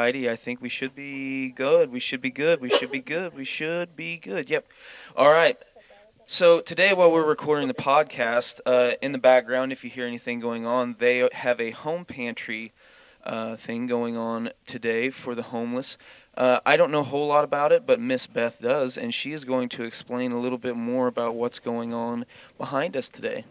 righty. I think we should be good. We should be good. We should be good. We should be good. Yep. All right. So today, while we're recording the podcast, in the background, if you hear anything going on, they have a home pantry thing going on today for the homeless. I don't know a whole lot about it, but Miss Beth does, and she is going to explain a little bit more about what's going on behind us today.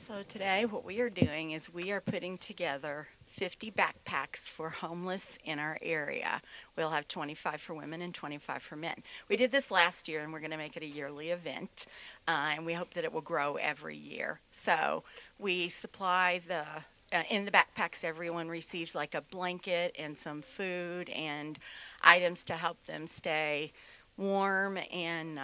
So today what we are doing is we are putting together 50 backpacks for homeless in our area. We'll have 25 for women and 25 for men. We did this last year and we're going to make it a yearly event, and we hope that it will grow every year. So we supply in the backpacks, everyone receives like a blanket and some food and items to help them stay warm and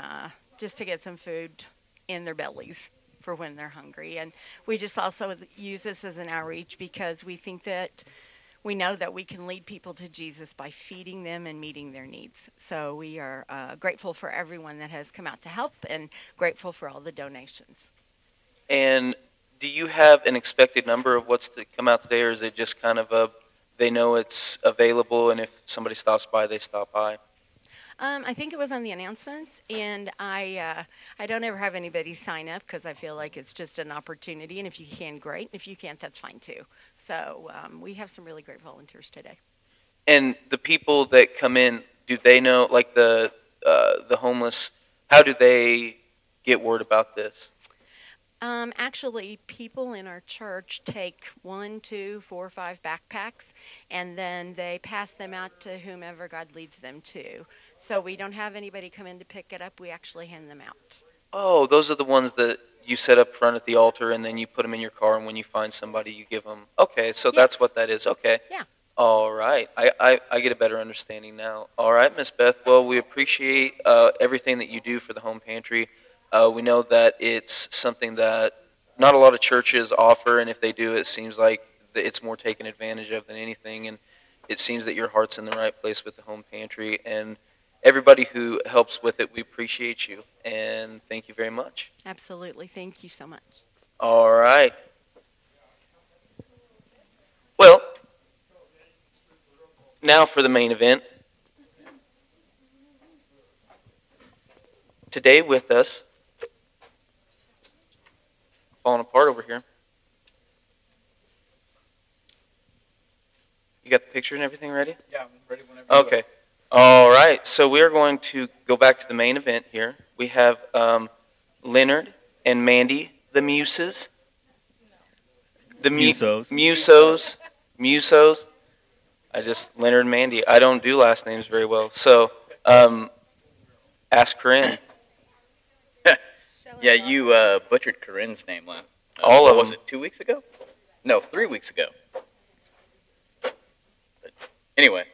just to get some food in their bellies for when they're hungry. And we just also use this as an outreach because we know that we can lead people to Jesus by feeding them and meeting their needs. So we are grateful for everyone that has come out to help and grateful for all the donations. And do you have an expected number of what's to come out today, or is it just kind of they know it's available, and if somebody stops by, they stop by? I think it was on the announcements, and I don't ever have anybody sign up because I feel like it's just an opportunity. And if you can, great. If you can't, that's fine too. So we have some really great volunteers today. And the people that come in, do they know, like the homeless? How do they get word about this? Actually, people in our church take 1, 2, 4, 5 backpacks, and then they pass them out to whomever God leads them to. So we don't have anybody come in to pick it up. We actually hand them out. Oh, those are the ones that you set up front at the altar, and then you put them in your car, and when you find somebody, you give them. Okay, so that's Yes. what that is. Okay. Yeah. All right. I get a better understanding now. All right, Miss Beth. Well, we appreciate everything that you do for the home pantry. We know that it's something that not a lot of churches offer, and if they do, it seems like it's more taken advantage of than anything. And it seems that your heart's in the right place with the home pantry. And everybody who helps with it, we appreciate you. And thank you very much. Absolutely. Thank you so much. All right. Well, now for the main event. Today with us, falling apart over here. You got the picture and everything ready? Yeah, I'm ready whenever you Okay. All right. So we are going to go back to the main event here. We have Leonard and Mandy, the Muses. The Museaus. Musos. Musos. Leonard and Mandy. I don't do last names very well. So ask Corinne. Yeah, you butchered Corinne's name last. All what of was them. it? 2 weeks ago? No, 3 weeks ago. But anyway,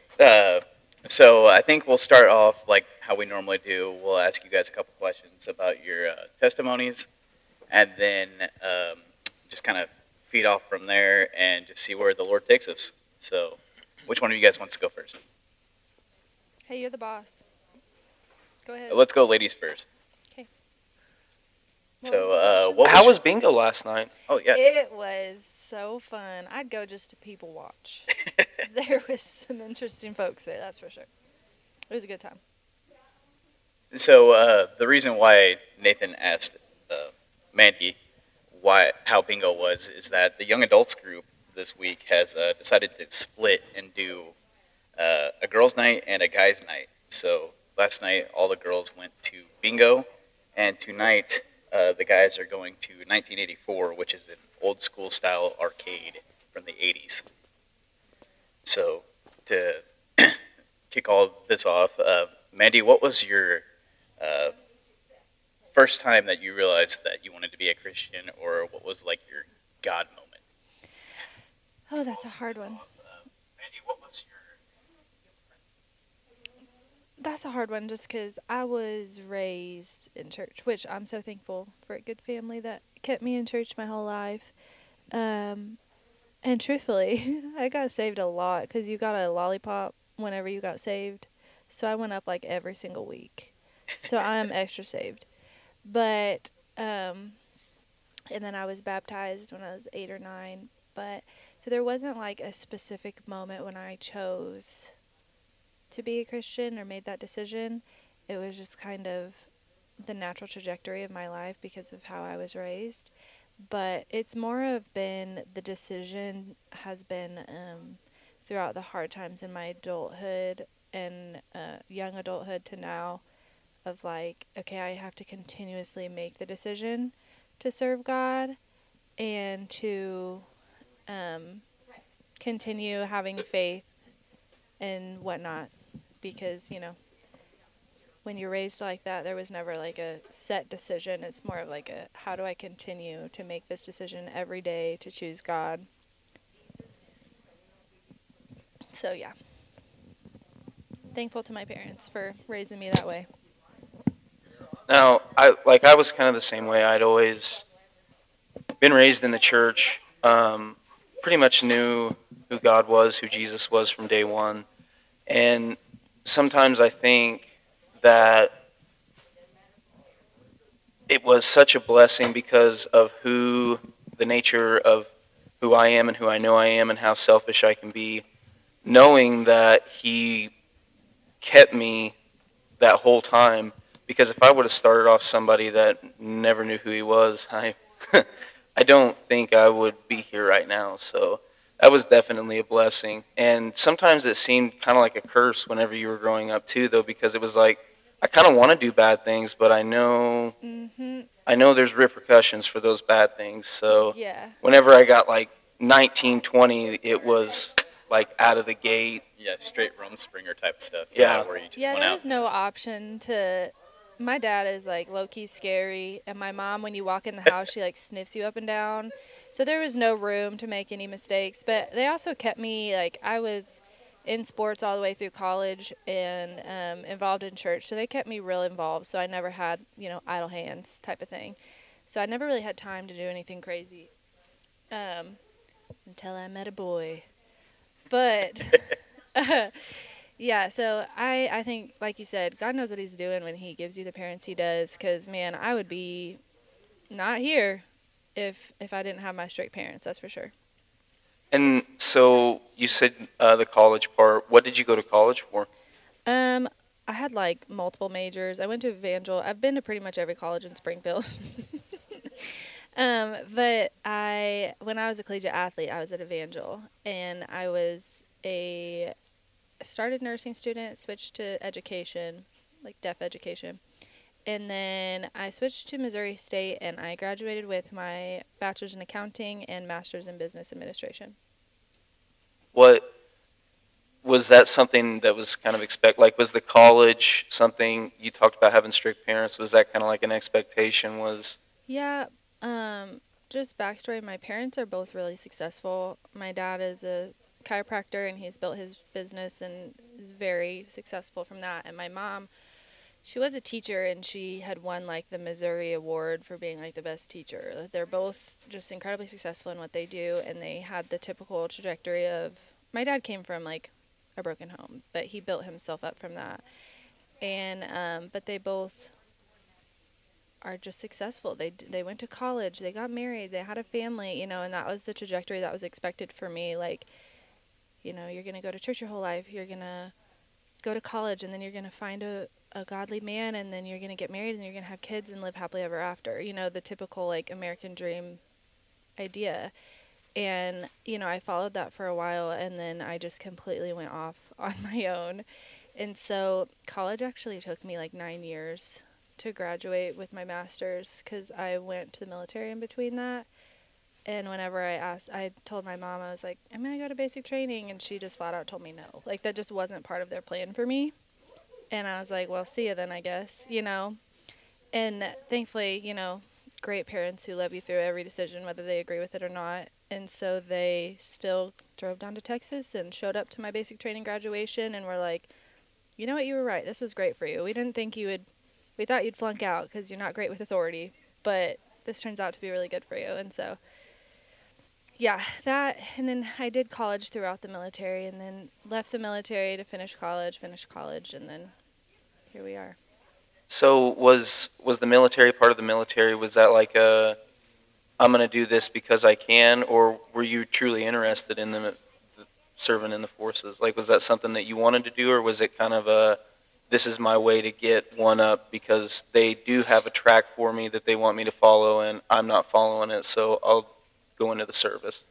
so I think we'll start off like how we normally do. We'll ask you guys a couple questions about your testimonies, and then just kind of feed off from there and just see where the Lord takes us. So, which one of you guys wants to go first? Hey, you're the boss. Go ahead. Let's go, ladies first. Okay. So, How was bingo last night? Oh yeah. It was so fun. I'd go just to people watch. There was some interesting folks there, that's for sure. It was a good time. So the reason why Nathan asked Mandy how bingo was is that the young adults group this week has decided to split and do a girls' night and a guys' night. So last night all the girls went to bingo, and tonight the guys are going to 1984, which is an old school style arcade from the 80s. So to kick all this off, Mandy, what was your first time that you realized that you wanted to be a Christian, or what was like your God moment? Oh, that's a hard one. Mandy, what was your That's a hard one just because I was raised in church, which I'm so thankful for a good family that kept me in church my whole life. And truthfully, I got saved a lot because you got a lollipop whenever you got saved. So I went up like every single week. So I'm extra saved. But, and then I was baptized when I was 8 or 9 But so there wasn't like a specific moment when I chose to be a Christian or made that decision. It was just kind of the natural trajectory of my life because of how I was raised. But it's more of been the decision has been throughout the hard times in my adulthood and young adulthood to now of like, okay, I have to continuously make the decision to serve God and to um, continue having faith and whatnot because, when you're raised like that, there was never like a set decision. It's more of like a how do I continue to make this decision every day to choose God. So yeah, thankful to my parents for raising me that way. Now, I was kind of the same way. I'd always been raised in the church. Pretty much knew who God was, who Jesus was from day one. And sometimes I think that it was such a blessing because of who the nature of who I am and who I know I am and how selfish I can be, knowing that He kept me that whole time. Because if I would have started off somebody that never knew who He was, I don't think I would be here right now. So that was definitely a blessing. And sometimes it seemed kind of like a curse whenever you were growing up too, though, because it was like I kind of want to do bad things, but Mhm. I know there's repercussions for those bad things. So Yeah. whenever I got like 19, 20, it was like out of the gate. Yeah, straight Rumspringer type stuff. Yeah. Where you just Yeah, went there out. was no option to. My dad is like low key scary, and my mom, when you walk in the house, she like sniffs you up and down. So there was no room to make any mistakes. But they also kept me like I was in sports all the way through college and involved in church. So they kept me real involved. So I never had idle hands type of thing. So I never really had time to do anything crazy until I met a boy. But yeah, so I think, like you said, God knows what He's doing when He gives you the parents He does. Because man, I would be not here if I didn't have my strict parents. That's for sure. And so you said the college part. What did you go to college for? Um, I had like multiple majors. I went to Evangel. I've been to pretty much every college in Springfield. But when I was a collegiate athlete, I was at Evangel, and I was a started nursing student, switched to education, like deaf education. And then I switched to Missouri State and I graduated with my bachelor's in accounting and master's in business administration. What was that something that was kind of Like, was the college something you talked about having strict parents? Was that kind of like an expectation? Was Yeah, just backstory, my parents are both really successful. My dad is a chiropractor and he's built his business and is very successful from that. And my mom, she was a teacher and she had won like the Missouri Award for being like the best teacher. They're both just incredibly successful in what they do and they had the typical trajectory of my dad came from like a broken home, but he built himself up from that. And but they both are just successful. They went to college, they got married, they had a family, and that was the trajectory that was expected for me. Like, you're gonna go to church your whole life, you're gonna go to college, and then you're gonna find a godly man, and then you're gonna get married, and you're gonna have kids and live happily ever after. The typical like American dream idea. And I followed that for a while, and then I just completely went off on my own. And so college actually took me like 9 years to graduate with my master's because I went to the military in between that. And whenever I told my mom, I was like, I'm going to go to basic training. And she just flat out told me no. Like, that just wasn't part of their plan for me. And I was like, well, see ya then, I guess. And thankfully, great parents who love you through every decision, whether they agree with it or not. And so they still drove down to Texas and showed up to my basic training graduation and were like, you know what, you were right. This was great for you. We didn't think we thought you'd flunk out because you're not great with authority, but this turns out to be really good for you. And so, yeah, that, and then I did college throughout the military and then left the military to finish college, and then here we are. so was the military part of the military? Was that like a I'm going to do this because I can, or were you truly interested in them serving in the forces? Like, was that something that you wanted to do, or was it kind of a, this is my way to get one up because they do have a track for me that they want me to follow, and I'm not following it, so I'll go into the service?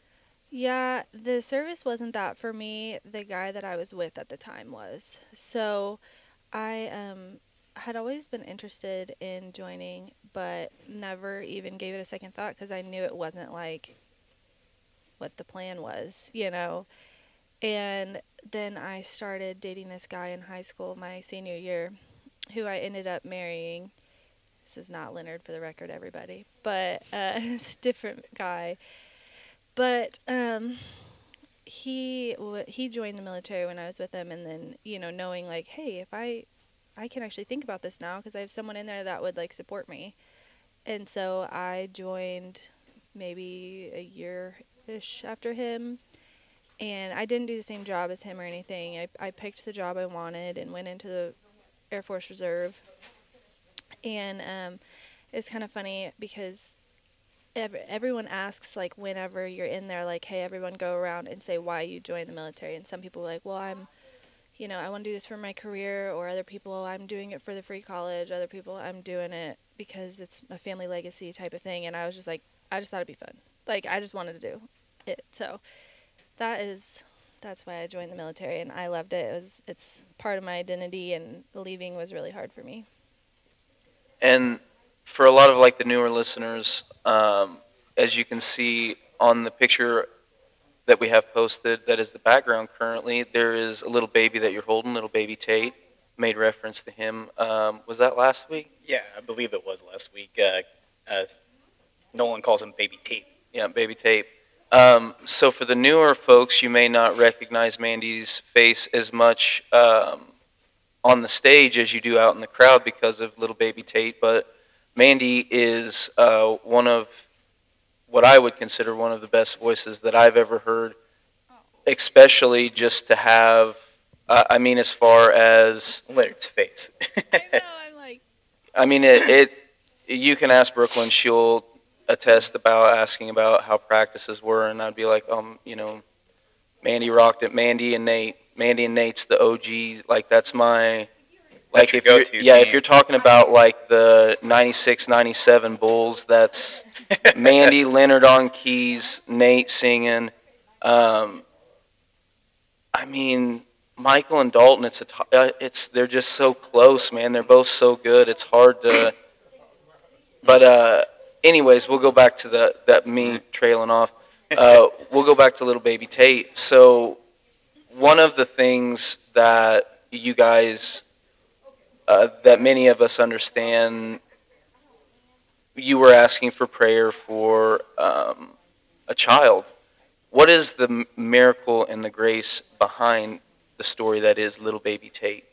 Yeah, the service wasn't that for me. The guy that I was with at the time was. So I had always been interested in joining, but never even gave it a second thought because I knew it wasn't like what the plan was, you know. And then I started dating this guy in high school my senior year, who I ended up marrying. This is not Leonard for the record, everybody, but it's a different guy. But he joined the military when I was with him, and then knowing like, hey, if I can actually think about this now because I have someone in there that would like support me, and so I joined maybe a year ish after him, and I didn't do the same job as him or anything. I picked the job I wanted and went into the Air Force Reserve, and it's kind of funny because everyone asks like whenever you're in there like, hey, everyone go around and say why you joined the military, and some people are like, well, I want to do this for my career, or other people, I'm doing it for the free college, other people, I'm doing it because it's a family legacy type of thing, and I was just like, I just thought it'd be fun, like I just wanted to do it. So that's why I joined the military, and I loved it. It's part of my identity, and leaving was really hard for me. And for a lot of like the newer listeners, as you can see on the picture that we have posted, that is the background currently, there is a little baby that you're holding, little baby Tate. Made reference to him. Was that last week? Yeah, I believe it was last week. Nolan calls him Baby Tate. Yeah, baby Tate. So for the newer folks, you may not recognize Mandy's face as much on the stage as you do out in the crowd because of little baby Tate, but Mandy is one of what I would consider one of the best voices that I've ever heard, especially just to have, I mean, as far as, Leonard's face. I know, I'm like, I mean, you can ask Brooklyn, she'll attest about asking about how practices were, and I'd be like, Mandy rocked it. Mandy and Nate's the OG. Like that's my, That's like your if you're, go-to yeah, if team. you're talking about like the 96, 97 Bulls, that's Mandy, Leonard on keys, Nate singing. Um, I mean, Michael and Dalton, they're just so close, man. They're both so good. It's hard to, but anyways, we'll go back to that me trailing off. We'll go back to little baby Tate. So one of the things that you guys, that many of us understand, you were asking for prayer for a child. What is the miracle and the grace behind the story that is little baby Tate?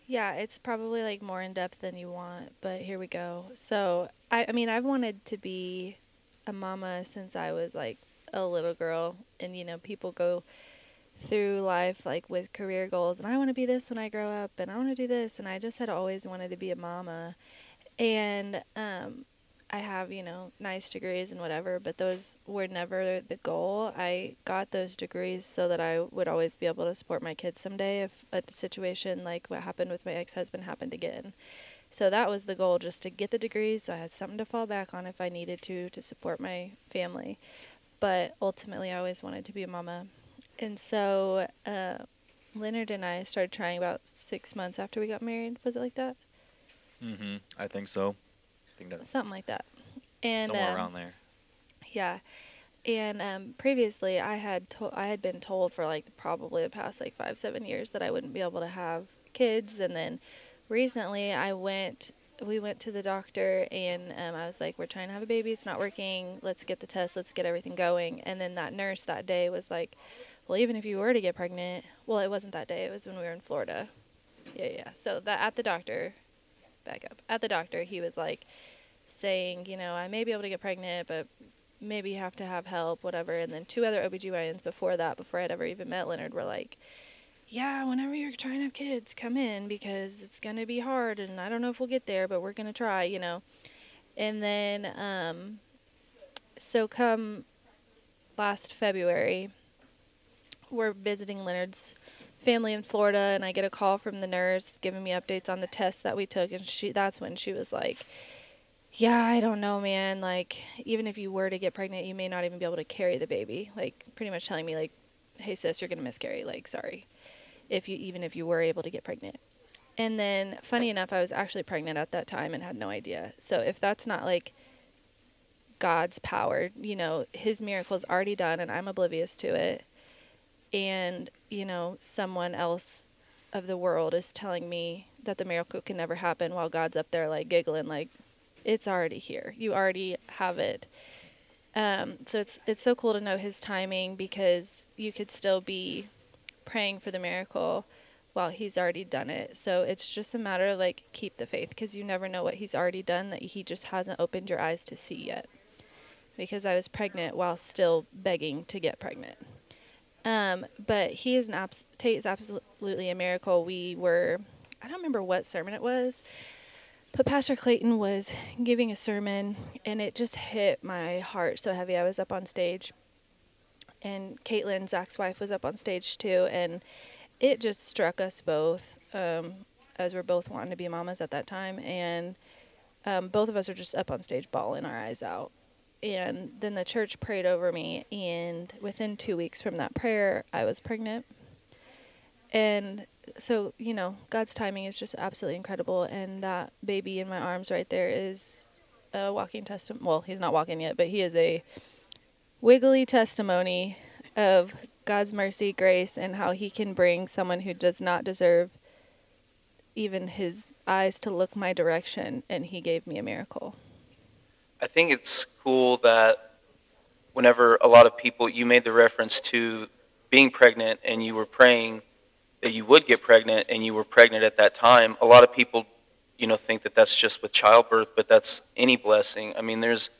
yeah, it's probably like more in depth than you want, but here we go. So I mean, I've wanted to be a mama since I was like a little girl, and people go through life like with career goals, and I want to be this when I grow up, and I want to do this, and I just had always wanted to be a mama. And I have, nice degrees and whatever, but those were never the goal. I got those degrees so that I would always be able to support my kids someday if a situation like what happened with my ex-husband happened again. So that was the goal, just to get the degrees so I had something to fall back on if I needed to support my family. But ultimately, I always wanted to be a mama. And so Leonard and I started trying about 6 months after we got married. Was it like that? I think so. I think that's Something like that. And somewhere around there. yeah. And previously, I had been told for like probably the past like 5-7 years that I wouldn't be able to have kids. And then recently, we went to the doctor, and I was like, we're trying to have a baby. It's not working. Let's get the test. Let's get everything going. And then that nurse that day was like, well, even if you were to get pregnant, well, it wasn't that day. It was when we were in Florida. Yeah. So that at the doctor, back up. At the doctor, he was like saying, I may be able to get pregnant, but maybe you have to have help, whatever. And then 2 other OBGYNs before that, before I'd ever even met Leonard, were like, yeah, whenever you're trying to have kids, come in because it's going to be hard, and I don't know if we'll get there, but we're going to try. And then So come last February, we're visiting Leonard's family in Florida, and I get a call from the nurse giving me updates on the tests that we took, and that's when she was like, "Yeah, I don't know, man. Like, even if you were to get pregnant, you may not even be able to carry the baby." Like, pretty much telling me like, "Hey sis, you're going to miscarry. Like, sorry. If you were able to get pregnant." And then funny enough, I was actually pregnant at that time and had no idea. So if that's not like God's power, his miracle's already done and I'm oblivious to it. And, someone else of the world is telling me that the miracle can never happen while God's up there like giggling like it's already here. You already have it. So it's so cool to know his timing because you could still be praying for the miracle while he's already done it. So it's just a matter of like keep the faith because you never know what he's already done that he just hasn't opened your eyes to see yet. Because I was pregnant while still begging to get pregnant. But Tate is absolutely a miracle. I don't remember what sermon it was, but Pastor Clayton was giving a sermon and it just hit my heart so heavy. I was up on stage and Caitlin, Zach's wife, was up on stage too. And it just struck us both as we're both wanting to be mamas at that time. And both of us are just up on stage bawling our eyes out. And then the church prayed over me, and within 2 weeks from that prayer, I was pregnant. And so, God's timing is just absolutely incredible. And that baby in my arms right there is a walking testimony. Well, he's not walking yet, but he is a wiggly testimony of God's mercy, grace, and how he can bring someone who does not deserve even his eyes to look my direction, and he gave me a miracle. I think it's cool that whenever a lot of people, you made the reference to being pregnant and you were praying that you would get pregnant and you were pregnant at that time. A lot of people, think that that's just with childbirth, but that's any blessing. I mean, there's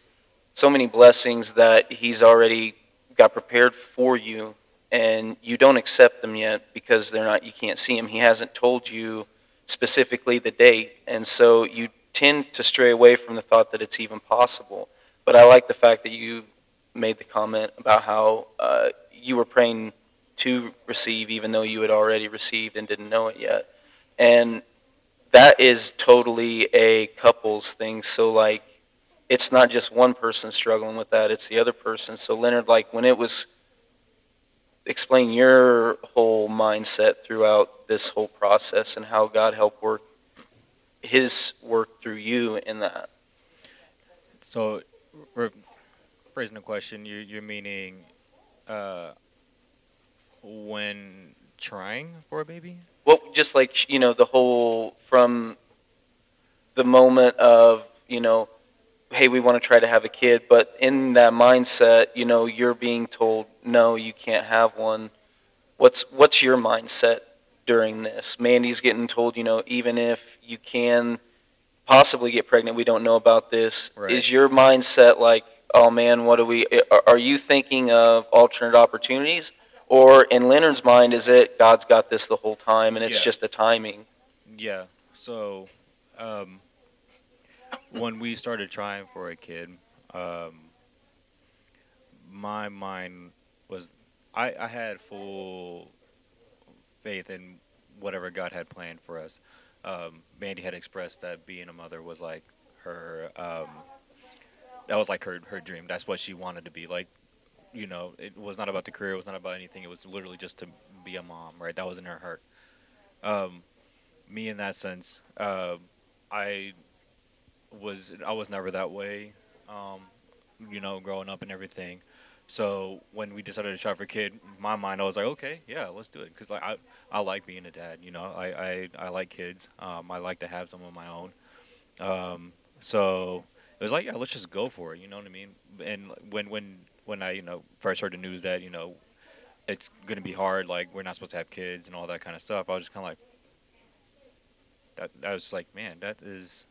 so many blessings that he's already got prepared for you and you don't accept them yet because you can't see him. He hasn't told you specifically the date. And so you tend to stray away from the thought that it's even possible. But I like the fact that you made the comment about how you were praying to receive even though you had already received and didn't know it yet. And that is totally a couples thing. So like it's not just one person struggling with that, it's the other person. So Leonard, like when it was explain your whole mindset throughout this whole process and how God helped work his work through you in that. So, re- phrasing the question, you're meaning uh, when trying for a baby? Well, just like, the whole from the moment of, hey, we want to try to have a kid, but in that mindset, you're being told, no, you can't have one. What's your mindset during this? Mandy's getting told, even if you can possibly get pregnant, we don't know about this. Right. Is your mindset like, oh man, what do we? Are you thinking of alternate opportunities, or in Leonard's mind, is it God's got this the whole time and it's Yeah. just the timing? Yeah. So, when we started trying for a kid, um, my mind was I had full faith in whatever God had planned for us. Mandy had expressed that being a mother was like her that was like her dream. That's what she wanted to be. Like, it was not about the career. It was not about anything. It was literally just to be a mom. Right. That was in her heart. Um, Me in that sense, I I was never that way. Um, growing up and everything. So when we decided to try for a kid, in my mind I was like, okay, yeah, let's do it, because like I like being a dad. I like kids. I like to have some of my own. So it was like, yeah, let's just go for it. You know what I mean? And when I first heard the news that it's gonna be hard, like we're not supposed to have kids and all that kind of stuff, I was just kind of like that. I was like, man, that is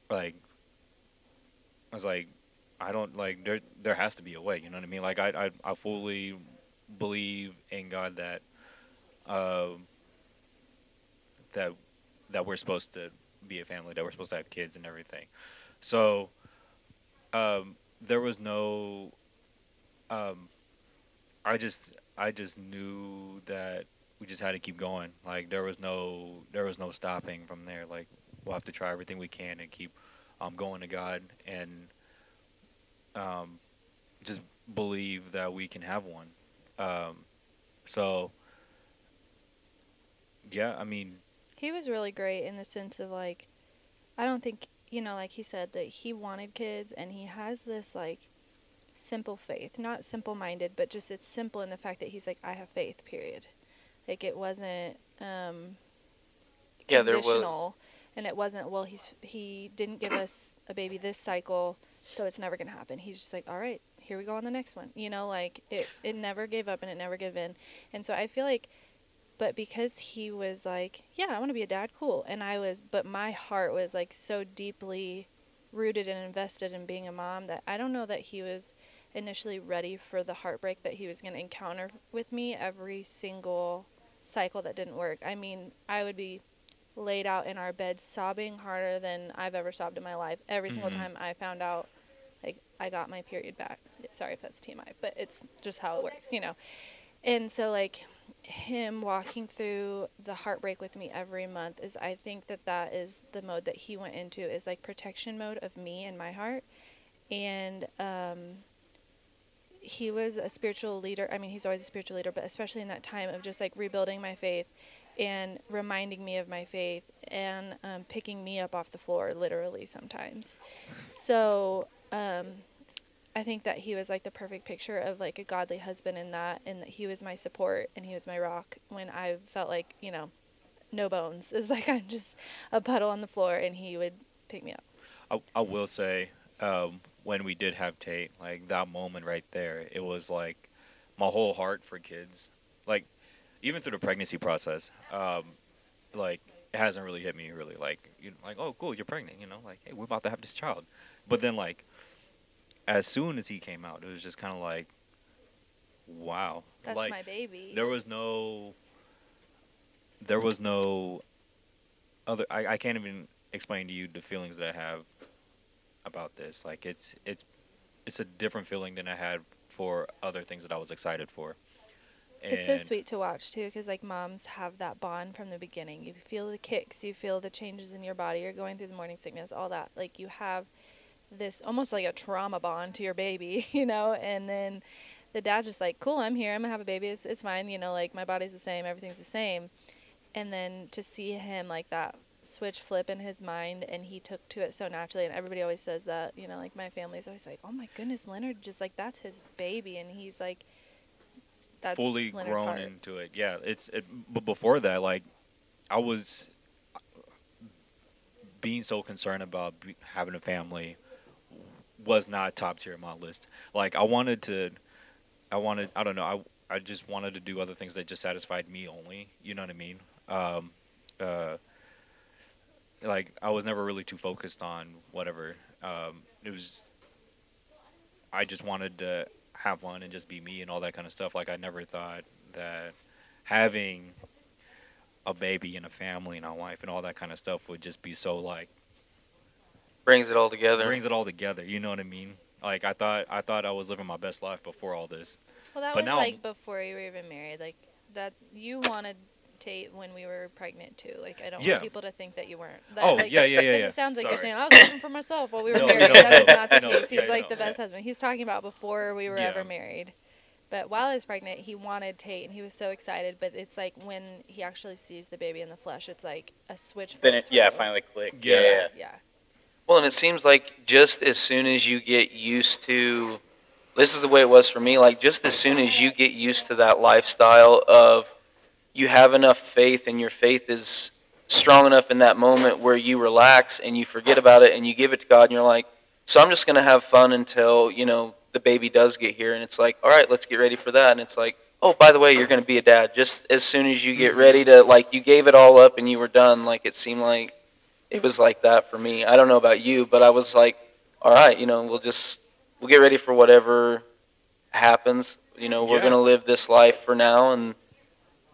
like I was like, I don't like there has to be a way. You know what I mean? Like I fully believe in God that um that that we're supposed to be a family, that we're supposed to have kids and everything. So There was no. Um, I just knew that we just had to keep going. Like there was no stopping from there. Like we'll have to try everything we can and keep going to God and um, just believe that we can have one. Um, so yeah, I mean, He was really great in the sense of like, I don't think, like he said that he wanted kids and he has this like simple faith, not simple minded, but just it's simple in the fact that he's like, I have faith, period. Like it wasn't Yeah, there was. conditional, and it wasn't, well, he didn't give us a baby this cycle, so it's never gonna happen. He's just like, all right, here we go on the next one. Like it never gave up and it never gave in. And so I feel like, but because he was like, yeah, I want to be a dad, cool. And but my heart was like so deeply rooted and invested in being a mom that I don't know that he was initially ready for the heartbreak that he was going to encounter with me every single cycle that didn't work. I mean, I would be laid out in our bed sobbing harder than I've ever sobbed in my life every single hmm time I found out like I got my period back. Sorry if that's TMI, but it's just how it works. And so like him walking through the heartbreak with me every month is, I think that is the mode that he went into, is like protection mode of me and my heart. And he was a spiritual leader. I mean, he's always a spiritual leader, but especially in that time of just like rebuilding my faith and reminding me of my faith and picking me up off the floor, literally sometimes. So I think that he was like the perfect picture of like a godly husband in that, and that he was my support and he was my rock when I felt like, no bones. It's like I'm just a puddle on the floor and he would pick me up. I will say when we did have Tate, like that moment right there, it was like my whole heart for kids. Like even through the pregnancy process, like it hasn't really hit me really. Like like oh cool, you're pregnant. Like hey, we're about to have this child. But then like as soon as he came out, it was just kind of like wow. That's Like my baby. there was no other. I can't even explain to you the feelings that I have about this. Like it's a different feeling than I had for other things that I was excited for. It's so And sweet to watch too, because like moms have that bond from the beginning. You feel the kicks, you feel the changes in your body. You're going through the morning sickness, all that. Like you have this almost like a trauma bond to your baby, And then the dad's just like, cool, I'm here. I'm gonna have a baby. It's fine. Like my body's the same. Everything's the same. And then to see him like that switch flip in his mind, and he took to it so naturally. And everybody always says that, like my family's always like, oh my goodness, Leonard, just like that's his baby, and he's like, that's fully Leonard's grown heart. into it. Yeah, but before that, like I was being so concerned about having a family was not top tier on my list. Like I don't know, I just wanted to do other things that just satisfied me only. You know what I mean? Um, uh, like I was never really too focused on whatever. It was I just wanted to have fun and just be me and all that kind of stuff. Like I never thought that having a baby and a family and a wife and all that kind of stuff would just be so like Brings it all together. brings it all together. You know what I mean? Like I thought I was living my best life before all this, Well, that but was now like before you were even married. Like that you wanted Tate when we were pregnant too. Like I don't yeah. want people to think that you weren't. That, Oh like, yeah yeah yeah because yeah. it sounds like you're Sorry. saying I was living for myself while we were No, married. no, That is no, not the no, case. He's yeah, like no. the best husband. He's talking about before we were Yeah. ever married. But while I was pregnant, he wanted Tate, and he was so excited. But it's like when he actually sees the baby in the flesh, it's like a switch Then flips. it, yeah, for you. finally clicked. Yeah. Yeah. Yeah. Well, and it seems like just as soon as you get used to, this is the way it was for me, like just as soon as you get used to that lifestyle of you have enough faith and your faith is strong enough in that moment where you relax and you forget about it and you give it to God and you're like, so I'm just going to have fun until, the baby does get here. And it's like, all right, let's get ready for that. And it's like, oh, by the way, you're going to be a dad. Just as soon as you get ready to, like, you gave it all up and you were done, like, it seemed like it was like that for me. I don't know about you, but I was like, all right, we'll get ready for whatever happens. We're going Yeah. to live this life for now. And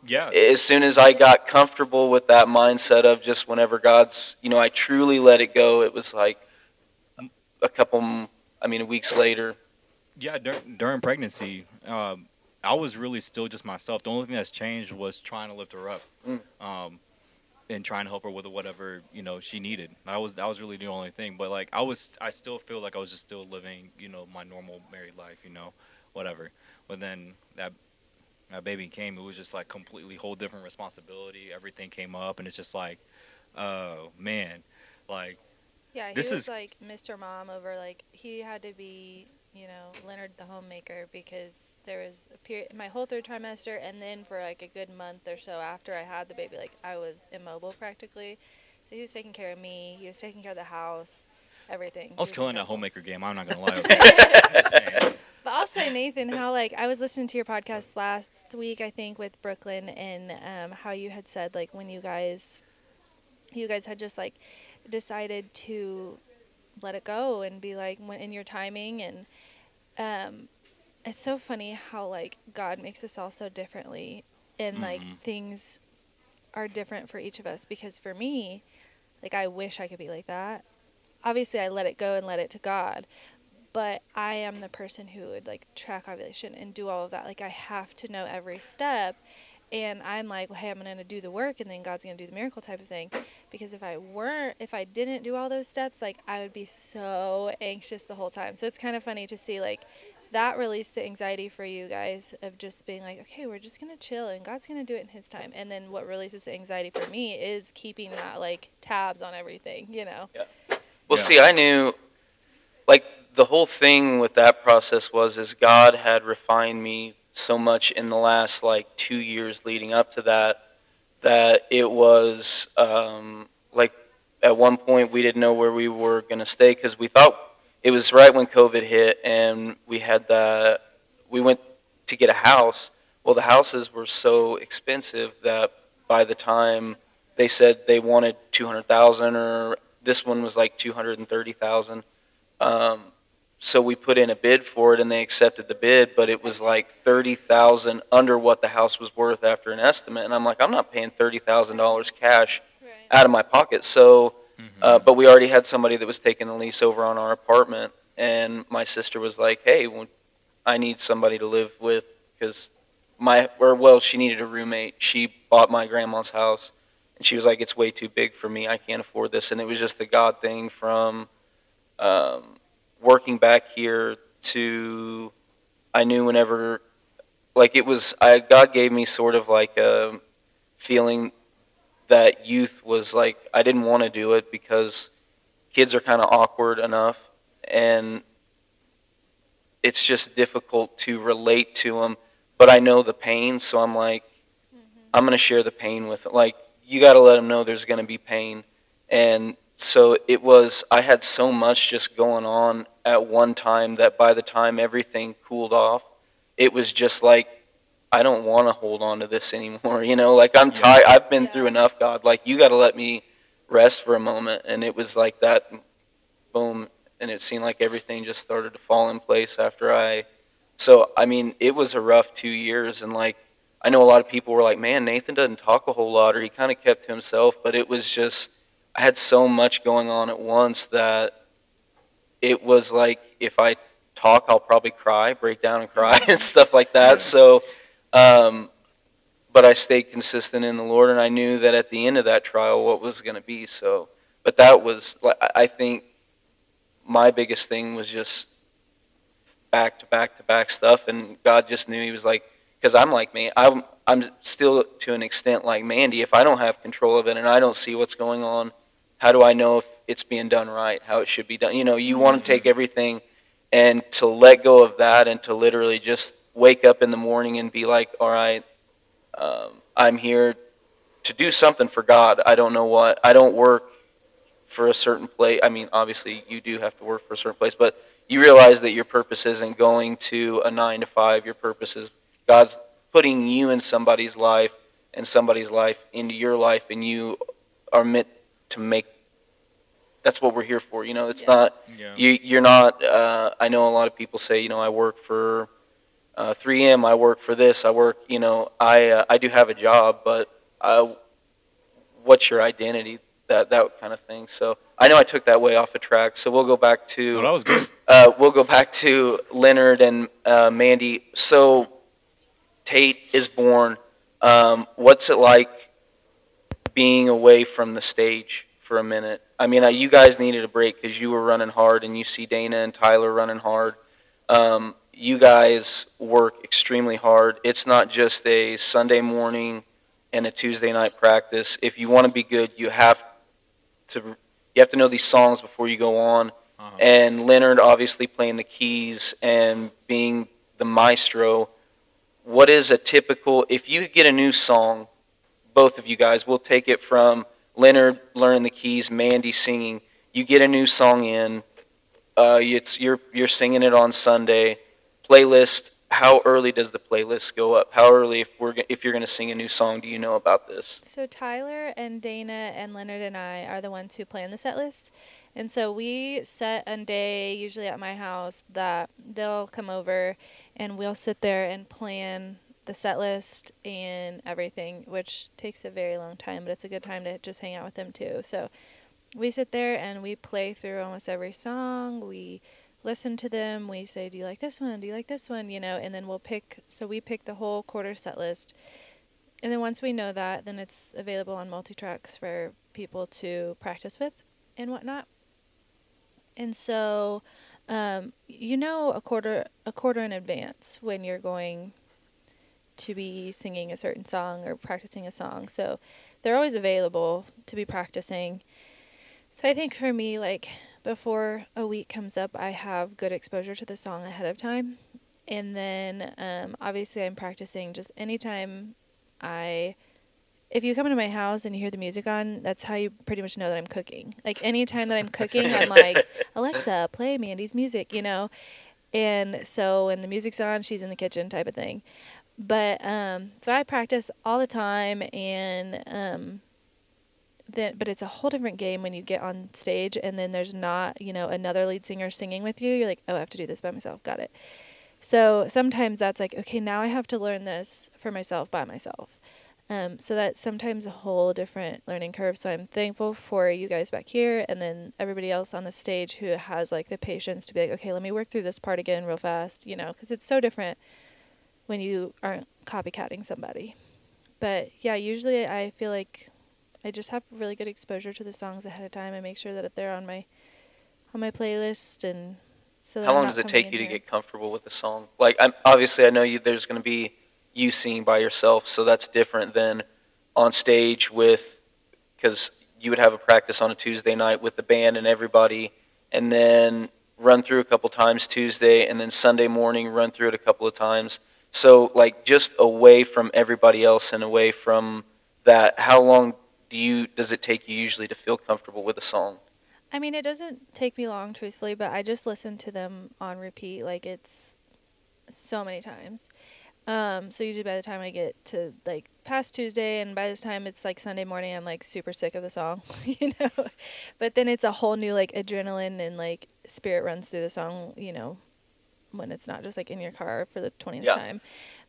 Yeah. as soon as I got comfortable with that mindset of just whenever God's, I truly let it go, it was like M- a couple, I mean, weeks later. Yeah, during pregnancy, I was really still just myself. The only thing that's changed was trying to lift her up, Mm. um, and trying to help her with whatever she needed. That was really the only thing. But like I still feel like I was just still living my normal married life, whatever. But then that baby came, it was just like completely whole different responsibility. Everything came up, and it's just like, oh man, like Yeah, he this was is like Mr. Mom over like he had to be, Leonard the homemaker because there was a period my whole third trimester and then for like a good month or so after I had the baby, like I was immobile practically. So he was taking care of me, he was taking care of the house, everything. I He was was killing that incredible. homemaker game. I'm not gonna lie. I'm just saying. But I'll say, Nathan, how like I was listening to your podcast last week, I think, with Brooklyn, and how you had said like when you guys had just like decided to let it go and be like when in your timing, and um, it's so funny how like God makes us all so differently, and like Mm-hmm. things are different for each of us. Because for me, like I wish I could be like that. Obviously, I let it go and let it to God, but I am the person who would like track ovulation and do all of that. Like I have to know every step. And I'm like, well, hey, I'm going to do the work and then God's going to do the miracle type of thing. Because if I didn't do all those steps, like I would be so anxious the whole time. So it's kind of funny to see like that release the anxiety for you guys of just being like, okay, we're just going to chill and God's going to do it in his time. And then what releases the anxiety for me is keeping that like tabs on everything, Yeah. Well, Yeah. see, I knew, like, the whole thing with that process is God had refined me so much in the last like 2 years leading up to that it was like at one point we didn't know where we were going to stay because we thought it was right when COVID hit and we went to get a house. Well, the houses were so expensive that by the time they said they wanted 200,000 or this one was like 230,000. Um, so we put in a bid for it, and they accepted the bid, but it was like 30,000 under what the house was worth after an estimate. And I'm like, I'm not paying $30,000 cash Right. out of my pocket. So, Mm-hmm. but we already had somebody that was taking the lease over on our apartment, and my sister was like, "Hey, well, I need somebody to live with because she needed a roommate. She bought my grandma's house, and she was like, it's way too big for me. I can't afford this." And it was just the God thing from um, working back here to I knew whenever like it was God gave me sort of like a feeling that youth was like I didn't want to do it because kids are kind of awkward enough and it's just difficult to relate to them, but I know the pain, so I'm like Mm-hmm. I'm going to share the pain with them. Like you got to let them know there's going to be pain. And so I had so much just going on at one time that by the time everything cooled off, it was just like I don't want to hold on to this anymore, like I'm Yeah. tired. I've been through Yeah. enough, God. Like you got to let me rest for a moment. And it was like that boom, and it seemed like everything just started to fall in place after so I mean it was a rough 2 years, and like I know a lot of people were like, man, Nathan doesn't talk a whole lot, or he kind of kept to himself, but it was just I had so much going on at once that it was like if I talk I'll probably cry, break down and cry and Mm-hmm. stuff like that. Yeah. So um but I stayed consistent in the Lord, and I knew that at the end of that trial what was going to be. So but that was like I think my biggest thing was just back to back to back stuff, and God just knew He was like, because I'm like me, I'm still to an extent like Mandy. If I don't have control of it and I don't see what's going on, how do I know if it's being done right, how it should be done? You want to Mm-hmm. take Mm-hmm. everything and to let go of that and to literally just wake up in the morning and be like, all right, I'm here to do something for God. I don't know what. I don't work for a certain place. I mean, obviously, you do have to work for a certain place, but you realize that your purpose isn't going to a 9 to 5. Your purpose is God's putting you in somebody's life and somebody's life into your life, and you are meant to make. That's what we're here for. It's Yeah. not Yeah. you're not. I know a lot of people say, I work for 3M. I work for this. I work. I do have a job, but I what's your identity, that kind of thing. So I know I took that way off the track. So we'll go back No, to that was good. we'll go back to Leonard and Mandy. So Tate is born. What's it like being away from the stage for a minute? I mean, you guys needed a break because you were running hard, and you see Dana and Tyler running hard. You guys work extremely hard. It's not just a Sunday morning and a Tuesday night practice. If you want to be good, to you have to know these songs before you go on. And Leonard obviously playing the keys and being the maestro. What is a typical, if you get a new song, both of you guys, we'll take it from Leonard learning the keys, Mandy singing. You get a new song in, you're singing it on Sunday. Playlist. How early does the playlist go up? How early, if you're going to sing a new song, do you know about this? So Tyler and Dana and Leonard and I are the ones who plan the set list. And so we set a day, usually at my house, that they'll come over and we'll sit there and plan the set list and everything, which takes a very long time, but it's a good time to just hang out with them too. So we sit there and we play through almost every song. We listen to them. We say, do you like this one? Do you like this one? And then we pick the whole quarter set list. And then once we know that, then it's available on multi-tracks for people to practice with and whatnot. And so, a quarter in advance when you're going to be singing a certain song or practicing a song. So they're always available to be practicing. So I think for me, like, before a week comes up, I have good exposure to the song ahead of time. And then, obviously I'm practicing just anytime if you come into my house and you hear the music on, that's how you pretty much know that I'm cooking. Like, anytime that I'm cooking, I'm like, Alexa, play Mandy's music. And so when the music's on, she's in the kitchen type of thing. But, so I practice all the time, and, but it's a whole different game when you get on stage and then there's not, another lead singer singing with you. You're like, oh, I have to do this by myself. Got it. So sometimes that's like, okay, now I have to learn this for myself by myself. So that's sometimes a whole different learning curve. So I'm thankful for you guys back here and then everybody else on the stage who has like the patience to be like, okay, let me work through this part again real fast, because it's so different when you aren't copycatting somebody. But yeah, usually I feel like I just have really good exposure to the songs ahead of time. I make sure that they're on my playlist, and so that How I'm long not does it coming take in you to here. get comfortable with the song? Like, obviously I know there's going to be you singing by yourself, so that's different than on stage because you would have a practice on a Tuesday night with the band and everybody, and then run through a couple times Tuesday, and then Sunday morning run through it a couple of times. So, like, just away from everybody else and away from that, how long does it take you usually to feel comfortable with a song? I mean, it doesn't take me long, truthfully, but I just listen to them on repeat. Like, it's so many times. So usually by the time I get to like past Tuesday, and by this time it's like Sunday morning, I'm like super sick of the song, But then it's a whole new like adrenaline and like spirit runs through the song, when it's not just like in your car for the 20th Yeah. time.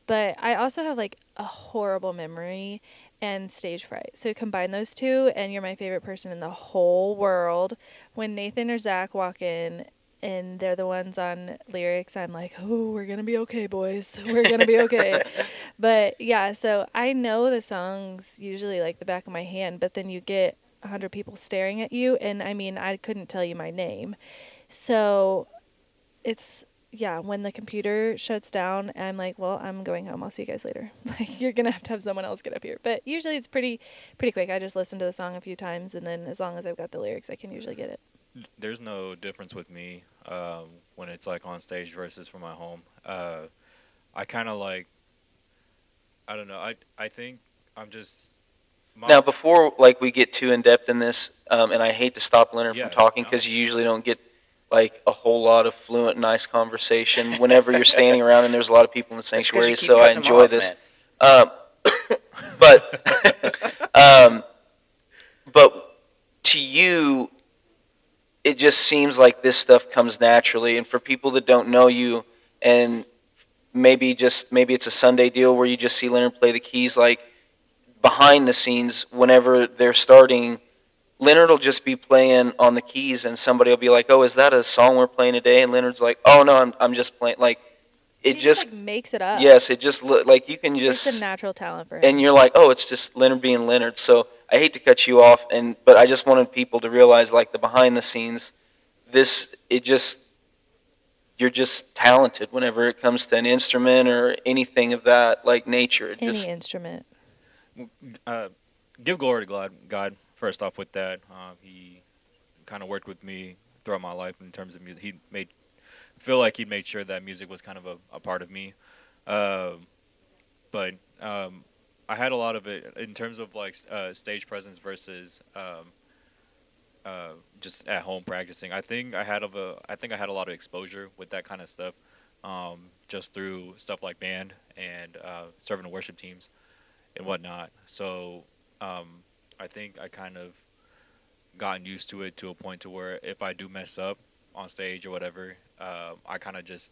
But I also have like a horrible memory and stage fright. So combine those two, and you're my favorite person in the whole world. When Nathan or Zach walk in and they're the ones on lyrics, I'm like, oh, we're going to be okay, boys. We're going to be okay. But yeah, so I know the songs usually like the back of my hand, but then you get 100 people staring at you. And I mean, I couldn't tell you my name. So it's, yeah, when the computer shuts down, I'm like, well, I'm going home. I'll see you guys later. Like, you're going to have someone else get up here. But usually it's pretty quick. I just listen to the song a few times, and then as long as I've got the lyrics, I can usually get it. There's no difference with me when it's like on stage versus from my home. I kind of like, I don't know. I think I'm just Now, before like we get too in depth in this, and I hate to stop Leonard Yeah, from talking no. because you usually don't get like a whole lot of fluent, nice conversation whenever you're standing around and there's a lot of people in the That's 'cause you sanctuary. keep So I cutting 'em enjoy off, this. man. Um, but but to you, it just seems like this stuff comes naturally. And for people that don't know you, and maybe it's a Sunday deal where you just see Leonard play the keys, like behind the scenes, whenever they're starting, Leonard will just be playing on the keys, and somebody will be like, "Oh, is that a song we're playing today?" And Leonard's like, "Oh no, I'm just playing." Like it He just just like makes it up. yes, it just like you can It's just a just natural talent for and him. you're like, "Oh, it's just Leonard being Leonard." So I hate to cut you off, but I just wanted people to realize like the behind the scenes. This it just you're just talented whenever it comes to an instrument or anything of that like nature. It Any just instrument. Uh, give glory to God first off with that. He kind of worked with me throughout my life in terms of music. He made feel like he made sure that music was kind of a part of me. Um, but I had a lot of it in terms of like stage presence versus just at home practicing. I think I had a lot of exposure with that kind of stuff, just through stuff like band and serving in worship teams and whatnot. So um, I think I kind of gotten used to it to a point to where if I do mess up on stage or whatever, I kind of just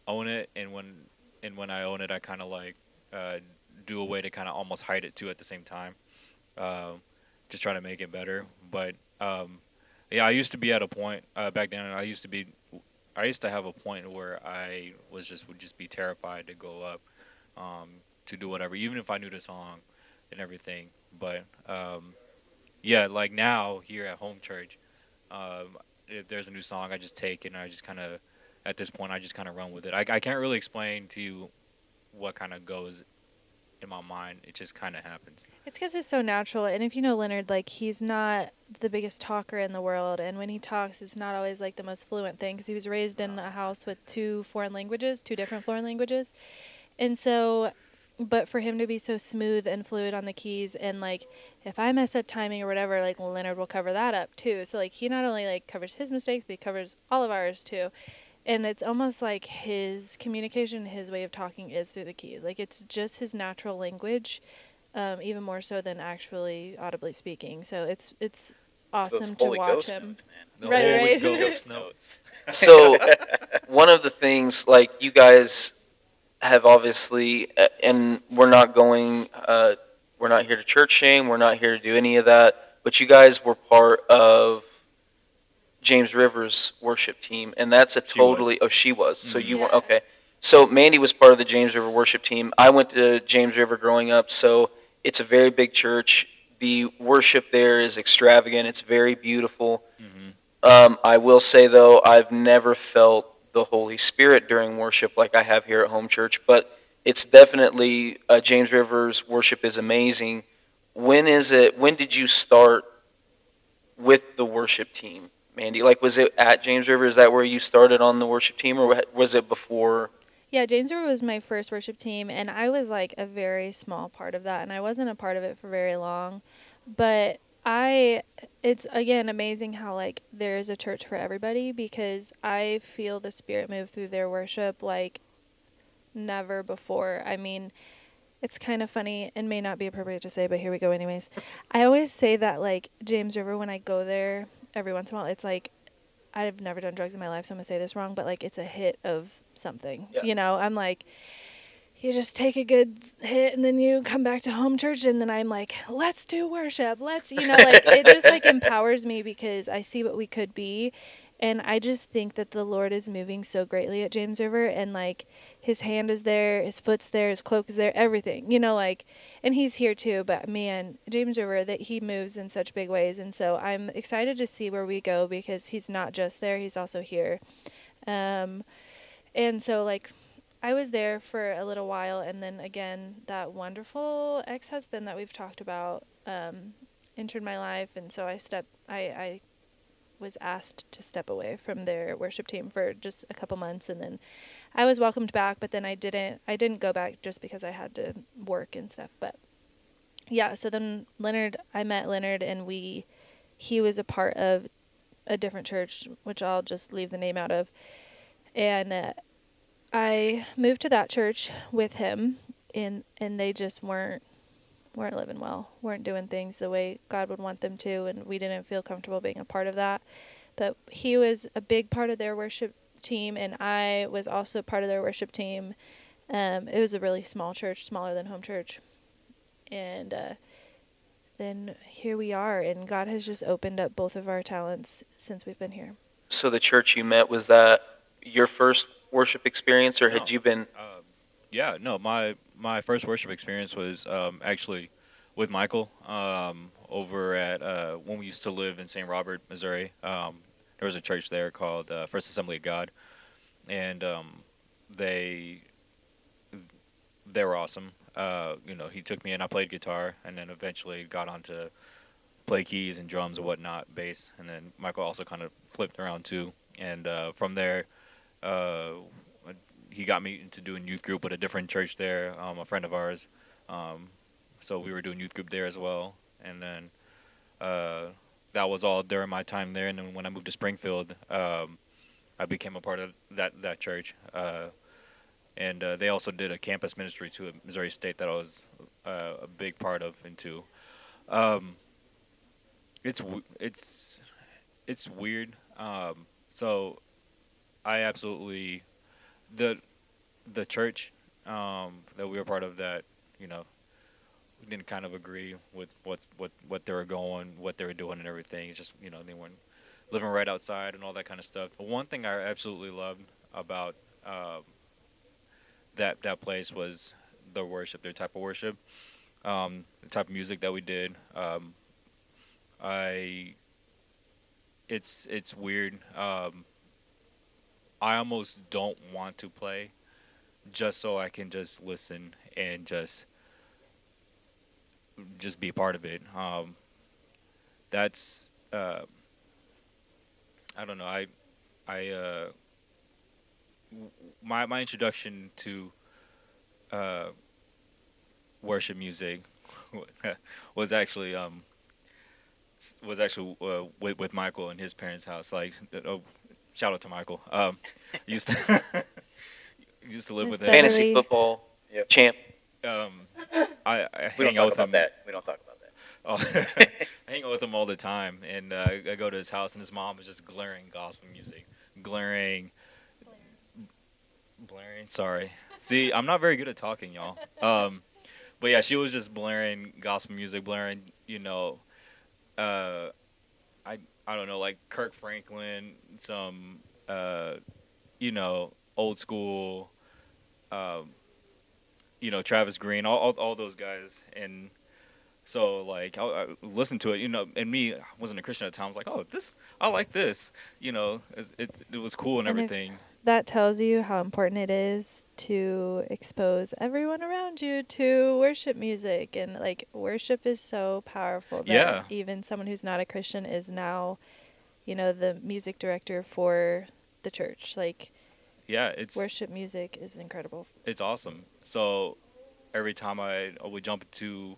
own it, and when I own it, I kind of like uh, do a way to kind of almost hide it too at the same time, um, just trying to make it better. But yeah, I used to be at a point back then. I used to have a point where I would just be terrified to go up, um, to do whatever, even if I knew the song and everything. But yeah, like now here at home church, if there's a new song, I just take it and I just kind of, at this point, I just kind of run with it. I can't really explain to you what kind of goes in my mind. It just kind of happens. It's because it's so natural. And if you know Leonard, like, he's not the biggest talker in the world. And when he talks, it's not always like the most fluent thing because he was raised in a house with two different foreign languages. And so, but for him to be so smooth and fluid on the keys, and like, if I mess up timing or whatever, like, Leonard will cover that up too. So, like, he not only like covers his mistakes, but he covers all of ours too. And it's almost like his communication, his way of talking is through the keys. Like, it's just his natural language, even more so than actually audibly speaking. So it's It's those awesome to Holy watch Ghost him. notes, man. The Right, Holy right. Ghost Notes. so one of the things like you guys have obviously, and we're not here to church shame, we're not here to do any of that, but you guys were part of James Rivers' worship team, and that's a She was. totally. Oh, she was. So Mhm. you were Yeah. okay. So Mandy was part of the James River worship team. I went to James River growing up, so it's a very big church. The worship there is extravagant. It's very beautiful. Mhm. I will say though, I've never felt the Holy Spirit during worship like I have here at home church, but it's definitely James Rivers worship is amazing. When is it? When did you start with the worship team, Mandy? Like, was it at James River? Is that where you started on the worship team, or was it before? Yeah, James River was my first worship team, and I was like a very small part of that, and I wasn't a part of it for very long. But it's again amazing how like there is a church for everybody because I feel the Spirit move through their worship like never before. I mean, it's kind of funny and may not be appropriate to say, but here we go anyways. I always say that like James River, when I go there every once in a while, it's like I've never done drugs in my life, so I'm gonna say this wrong, but like it's a hit of something. Yeah. You know, I'm like, you just take a good hit and then you come back to home church and then I'm like, let's do worship. Let's, like it just like empowers me because I see what we could be. And I just think that the Lord is moving so greatly at James River and like his hand is there, his foot's there, his cloak is there, everything, like, and he's here too. But man, James River, that he moves in such big ways. And so I'm excited to see where we go because he's not just there, he's also here. Um, and so like I was there for a little while, and then again, that wonderful ex-husband that we've talked about entered my life, and so I was asked to step away from their worship team for just a couple months, and then I was welcomed back, but then I didn't go back just because I had to work and stuff. But yeah, so then I met Leonard, and he was a part of a different church, which I'll just leave the name out of, and I moved to that church with him, and they just weren't living well, weren't doing things the way God would want them to, and we didn't feel comfortable being a part of that. But he was a big part of their worship team, and I was also part of their worship team. It was a really small church, smaller than home church, and then here we are. And God has just opened up both of our talents since we've been here. So the church you met, was that your first worship experience, or had No. you been? Yeah, no, my first worship experience was actually with Michael over at when we used to live in St. Robert, Missouri. There was a church there called First Assembly of God, and they they were awesome. He took me in. I played guitar, and then eventually got on to play keys and drums and whatnot, bass. And then Michael also kind of flipped around too. And from there, uh, he got me into doing youth group with a different church there, a friend of ours. Um, so we were doing youth group there as well. And then uh, that was all during my time there. And then when I moved to Springfield, I became a part of that church. And they also did a campus ministry to Missouri State that I was a big part of into. Um, it's weird. So I absolutely the the church that we were part of that you know we didn't kind of agree with what they were going, what they were doing, and everything. It's just they weren't living right outside and all that kind of stuff. But one thing I absolutely loved about that place was the worship, their type of worship, the type of music that we did. I it's weird. I almost don't want to play just so I can just listen and just be part of it. That's I don't know. I my introduction to uh, worship music was actually with Michael and his parents' house. Like, oh, shout out to Michael. Used to used to live Miss with him. Fantasy Beverly. football Yep. champ. Um, I We don't hang out talk with about him. that. We don't talk about that. Oh, I hang out with him all the time, and I go to his house, and his mom is just glaring gospel music, glaring, blaring. Sorry, see, I'm not very good at talking, y'all. But yeah, she was just blaring gospel music, blaring, uh, I don't know, like Kirk Franklin, some, uh, old school, um, Travis Green, all those guys, and so like I listened to it, and me, I wasn't a Christian at the time. I was like, oh, I like this, it was cool and And if everything. that tells you how important it is to expose everyone around you to worship music. And like, worship is so powerful that Yeah, even someone who's not a Christian is now, the music director for the church. Like, yeah, it's worship music is incredible. it's awesome. So every time I would jump into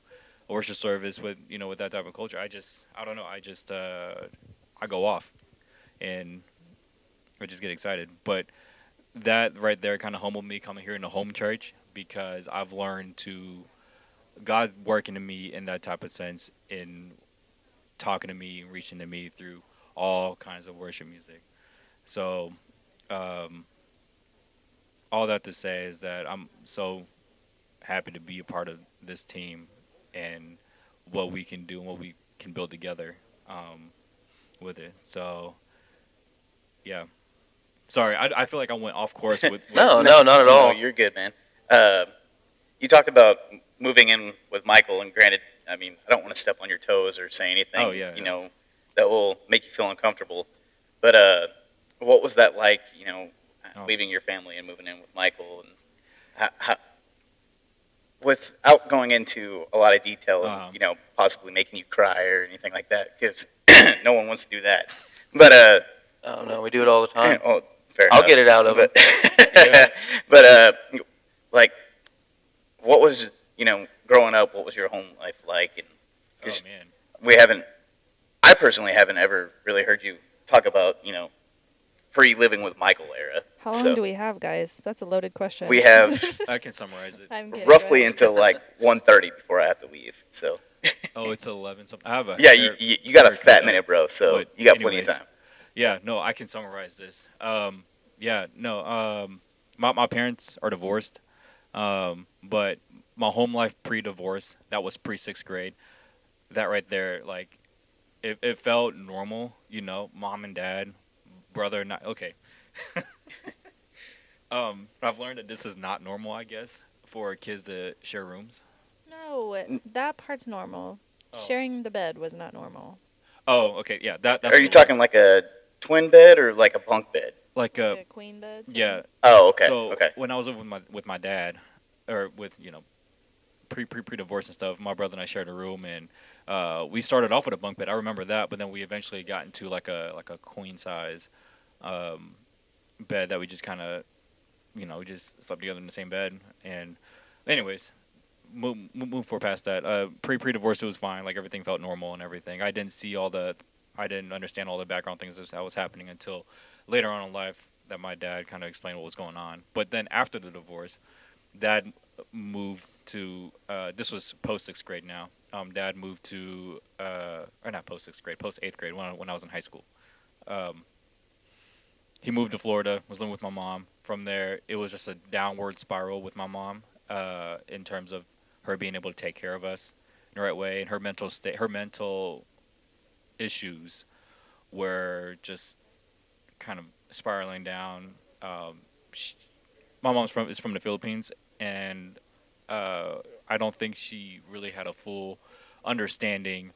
a worship service with that type of culture, I don't know, I go off and I just get excited. But that right there kind of humbled me coming here in the home church because I've learned to God's working to me in that type of sense in talking to me and reaching to me through all kinds of worship music. So um, all that to say is that I'm so happy to be a part of this team and what we can do and what we can build together with it. So yeah, sorry, I feel like I went off course with No, no, not at No, all. you're good, man. Uh, you talked about moving in with Michael, and granted, I mean, I don't want to step on your toes or say anything, Oh, yeah, yeah. that will make you feel uncomfortable. But what was that like, Oh, leaving your family and moving in with Michael, and without going into a lot of detail and um, possibly making you cry or anything like that, because no one wants to do that. But Oh no, we do it all the time. oh, fair I'll enough. get it out of him. Yeah. But like, what was growing up? What was your home life like? And Oh 'cause man. we haven't, I personally haven't ever really heard you talk about pre-living with Michael era. How long So do we have, guys? That's a loaded question. we have I can summarize it. I'm kidding. roughly Go ahead. until like 1:30 before I have to leave. So Oh, it's 11 something. I have a yeah, you got a haircut fat up, minute, bro. So but you got plenty of anyways, time. yeah, no, I can summarize this. Yeah, no, my parents are divorced, but my home life pre-divorce, that was pre-sixth grade. that right there, like it felt normal, mom and dad, brother, not okay. I've learned that this is not normal, I guess, for kids to share rooms. No, N- that part's normal. Oh. Sharing the bed was not normal. Oh, okay, yeah, that's Are what you it was. talking like a twin bed or like a bunk bed? Like Like a queen bed. yeah. Say? Oh, okay, So okay. when I was living with my dad, or with pre divorce and stuff, my brother and I shared a room, and we started off with a bunk bed. I remember that, but then we eventually got into like a queen size um, bed that we just kind of we just slept together in the same bed. And anyways, move forward past that. Pre divorce it was fine. Like everything felt normal and everything. I didn't understand all the background things that was happening until later on in life that my dad kind of explained what was going on. But then after the divorce, dad moved to this was post sixth grade now. Dad moved to or not post sixth grade, post eighth grade when I was in high school. Um, he moved to Florida, was living with my mom. From there, it was just a downward spiral with my mom in terms of her being able to take care of us in the right way, and her mental state, her mental issues were just kind of spiraling down. Um, sh My mom's from the Philippines, and uh, I don't think she really had a full understanding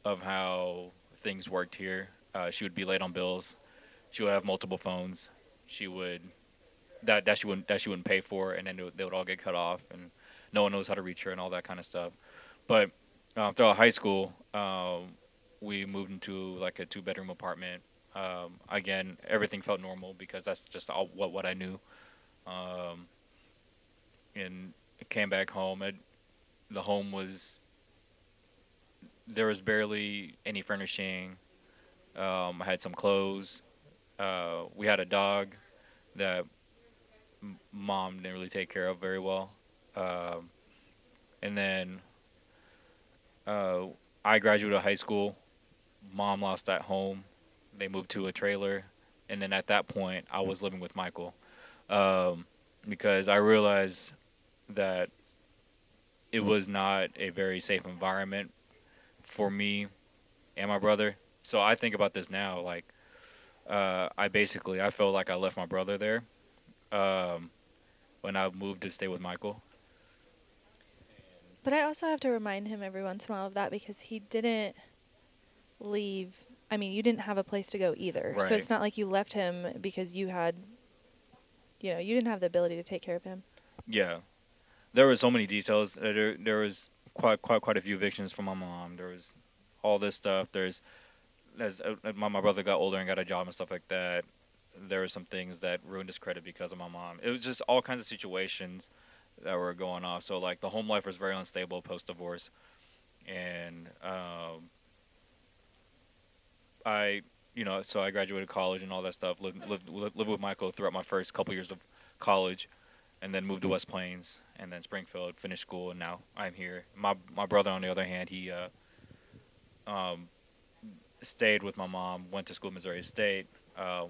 of how things worked here. She would be late on bills. She would have multiple phones. She would that she wouldn't pay for, and then they would all get cut off, and no one knows how to reach her and all that kind of stuff. But throughout high school, we moved into like a two-bedroom apartment. Again, everything felt normal because that's just all what I knew. Um, and came back home. The home was there was barely any furnishing. I had some clothes. We had a dog that mom didn't really take care of very well. Um, and then uh, I graduated high school. Mom lost that home. They moved to a trailer, and then at that point, I was living with Michael um, because I realized that it was not a very safe environment for me and my brother. So I think about this now, like I felt like I left my brother there um, when I moved to stay with Michael. But I also have to remind him every once in a while of that because he didn't leave. I mean, you didn't have a place to go either. So Right. it's not like you left him because you didn't have the ability to take care of him. Yeah, there were so many details. There was quite a few evictions from my mom. There was all this stuff. There's as my brother got older and got a job and stuff like that. There were some things that ruined his credit because of my mom. It was just all kinds of situations that were going off. So like the home life was very unstable post divorce, and I so I graduated college and all that stuff. Lived with Michael throughout my first couple years of college, and then moved to West Plains and then Springfield. Finished school, and now I'm here. My brother, on the other hand, he um, stayed with my mom. Went to school at Missouri State.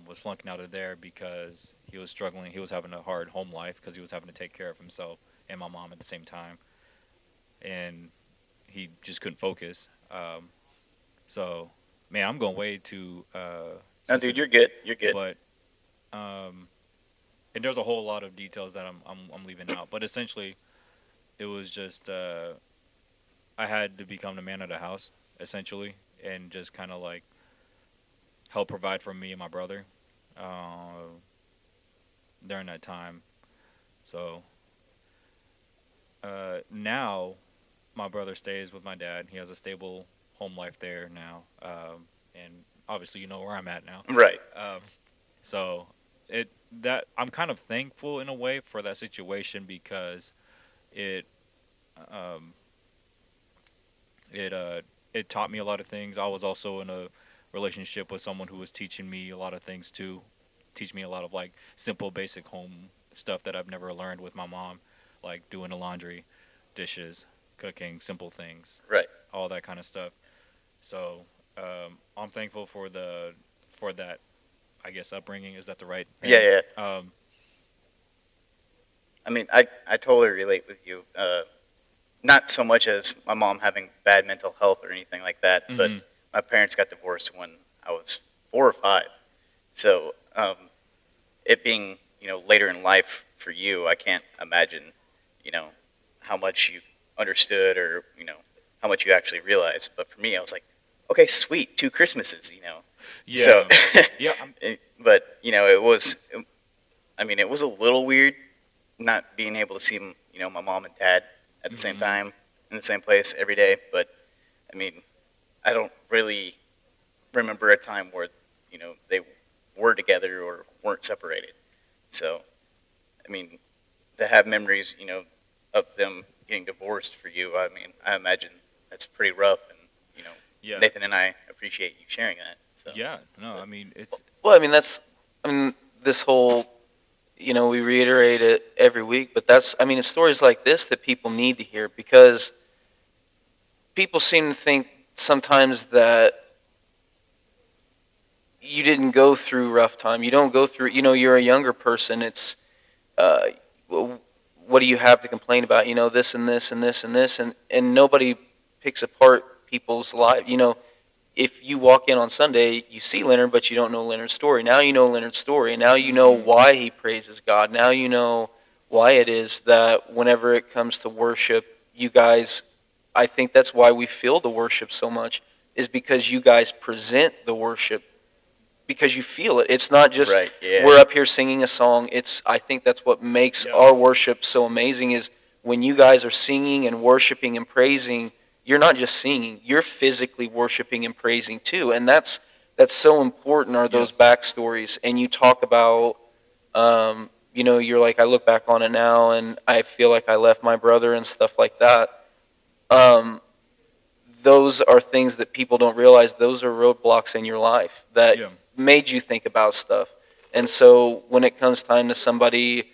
Was flunking out of there because he was struggling. He was having a hard home life because he was having to take care of himself and my mom at the same time, and he just couldn't focus. So, man, I'm going way too No, dude, you're specific, good. You're good. but um, and there's a whole lot of details that I'm leaving out. But essentially, it was just I had to become the man of the house essentially, and just kind of like help provide for me and my brother uh, during that time. So now my brother stays with my dad. He has a stable home life there now, and obviously you know where I'm at now. Right. Um, so it that I'm kind of thankful in a way for that situation because it um, it it taught me a lot of things. I was also in a relationship with someone who was teaching me a lot of things too, teach me a lot of like simple basic home stuff that I've never learned with my mom, like doing the laundry, dishes, cooking, simple things, Right. all that kind of stuff. So I'm thankful for that. I guess upbringing, is that the right Yeah, thing? yeah. Um, I mean, I totally relate with you. not so much as my mom having bad mental health or anything like that, but Mhm. my parents got divorced when I was 4 or 5. So it being later in life for you, I can't imagine you know how much you understood or how much you actually realized. But for me, I was like, okay, sweet, 2 Christmases. So, Yeah. Yeah. but it was. I mean, it was a little weird not being able to see my mom and dad at the same Mhm. time in the same place every day. But I mean, I don't really remember a time where they were together or weren't separated. So I mean, to have memories of them getting divorced for you, I mean, I imagine that's pretty rough, and you know Yeah. Nathan and I appreciate you sharing that. So Yeah. No, I mean it's. Well, I mean, I mean, this whole, we reiterate it every week, but I mean, it's stories like this that people need to hear because people seem to think sometimes that you didn't go through rough time. You don't go through, you're a younger person. It's, uh, well, what do you have to complain about? This and this and this and this, and nobody picks apart people's lives. If you walk in on Sunday, you see Leonard, but you don't know Leonard's story. Now you know Leonard's story. Now you know Mhm. why he praises God. Now you know why it is that whenever it comes to worship, you guys, I think that's why we feel the worship so much, is because you guys present the worship because you feel it. It's not just right, yeah, we're up here singing a song. I think that's what makes Yeah. our worship so amazing is when you guys are singing and worshiping and praising, you're not just singing, you're physically worshiping and praising too. And that's so important are those Yes. backstories. And you talk about you're like I look back on it now and I feel like I left my brother and stuff like that. Um, those are things that people don't realize. Those are roadblocks in your life that Yeah. made you think about stuff. And so when it comes time to somebody,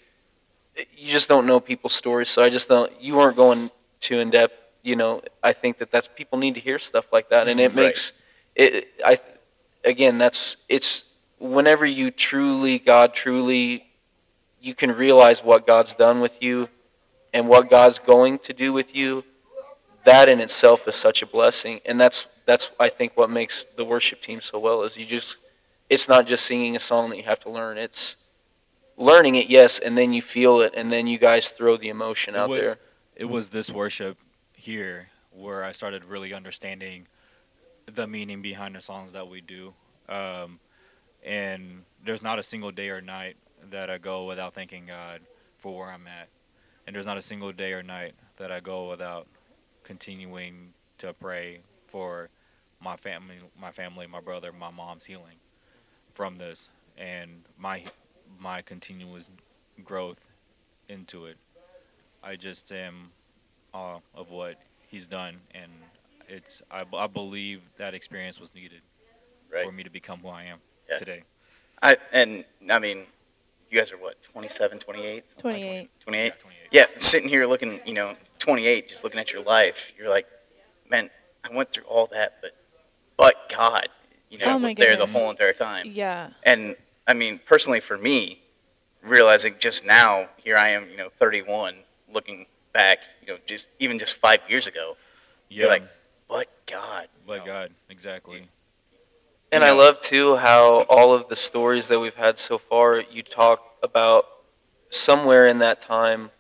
you just don't know people's stories. So I just don't. You weren't going too in depth. I think that's people need to hear stuff like that, and it Mhm. right, makes it. I again, it's whenever you truly, you can realize what God's done with you and what God's going to do with you, that in itself is such a blessing, and that's I think what makes the worship team so well is it's not just singing a song that you have to learn. It's learning it, yes, and then you feel it, and then you guys throw the emotion It out was there. it was this worship here where I started really understanding the meaning behind the songs that we do. Um, and there's not a single day or night that I go without thanking God for where I'm at. And there's not a single day or night that I go without continuing to pray for my family, my brother, my mom's healing from this, and my continuous growth into it. I just am awe of what he's done, and I believe that experience was needed right, for me to become who I am yeah. today. I mean, you guys are what, 27, 28, something like 28. 28. Yeah, 28. Yeah, sitting here looking, 28, just looking at your life, you're like, man, I went through all that, but God, Yeah. Oh my was there the goodness. whole entire time. Yeah. And I mean, personally for me, realizing just now, here I am, 31, looking back, just 5 years ago, you're Yeah, like, but God, but God, exactly. you And I know, love too how all of the stories that we've had so far, you talk about somewhere in that time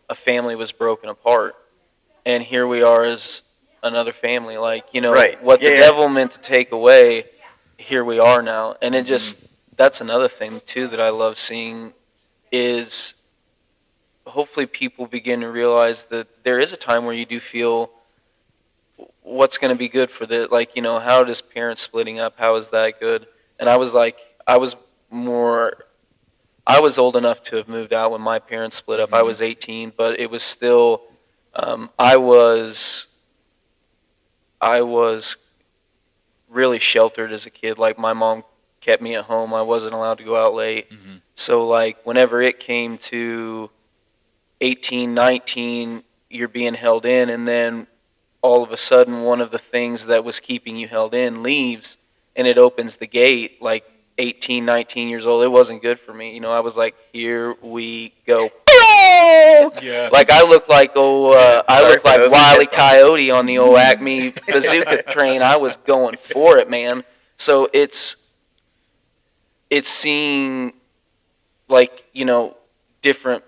a family was broken apart, and here we are as another family. Like right, what the yeah, devil meant to take away, here we are now, and it Hmm. just that's another thing too that I love seeing is hopefully people begin to realize that there is a time where you do feel what's going to be good for the how does parents splitting up, how is that good? And I was more I was old enough to have moved out when my parents split up. I Hmm. was 18, but it was still I was really sheltered as a kid. Like my mom kept me at home. I wasn't allowed to go out late. Hmm. So like whenever it came to 18, 19, you're being held in, and then all of a sudden one of the things that was keeping you held in leaves, and it opens the gate like 18, 19 years old. It wasn't good for me. I was like, here we go. Yeah. Like I look like I Sorry look for like those with Wile E. headphones. Coyote on the old Acme bazooka train. I was going for it, man. So it's seeing like different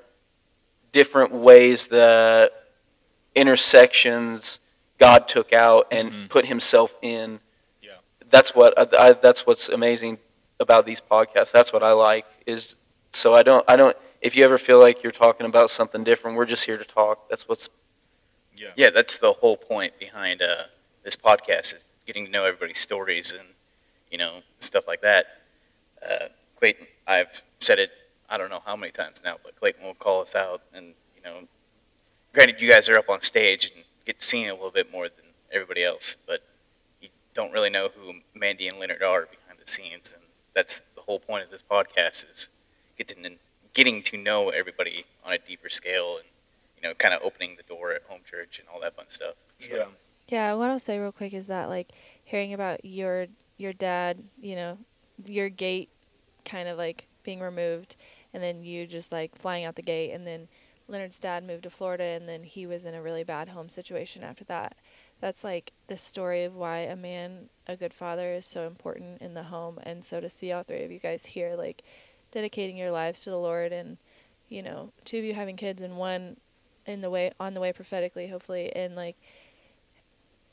different ways that intersections God took out and Mhm. put Himself in. Yeah. That's what's amazing about these podcasts. That's what I like is so I don't. If you ever feel like you're talking about something different, we're just here to talk. That's what's Yeah. Yeah, that's the whole point behind this podcast is getting to know everybody's stories and stuff like that. Uh, Clayton, I've said it I don't know how many times now, but Clayton will call us out, and granted you guys are up on stage and get seen a little bit more than everybody else, but you don't really know who Mandy and Leonard are behind the scenes, and that's the whole point of this podcast is get to getting to know everybody on a deeper scale and kind of opening the door at home church and all that fun stuff. So, Yeah. Yeah, what I'll say real quick is that like hearing about your dad, your gate kind of like being removed and then you just like flying out the gate and then Leonard's dad moved to Florida and then he was in a really bad home situation after that. That's like the story of why a good father is so important in the home. And so to see all three of you guys here like dedicating your lives to the Lord and two of you having kids and one on the way prophetically hopefully and like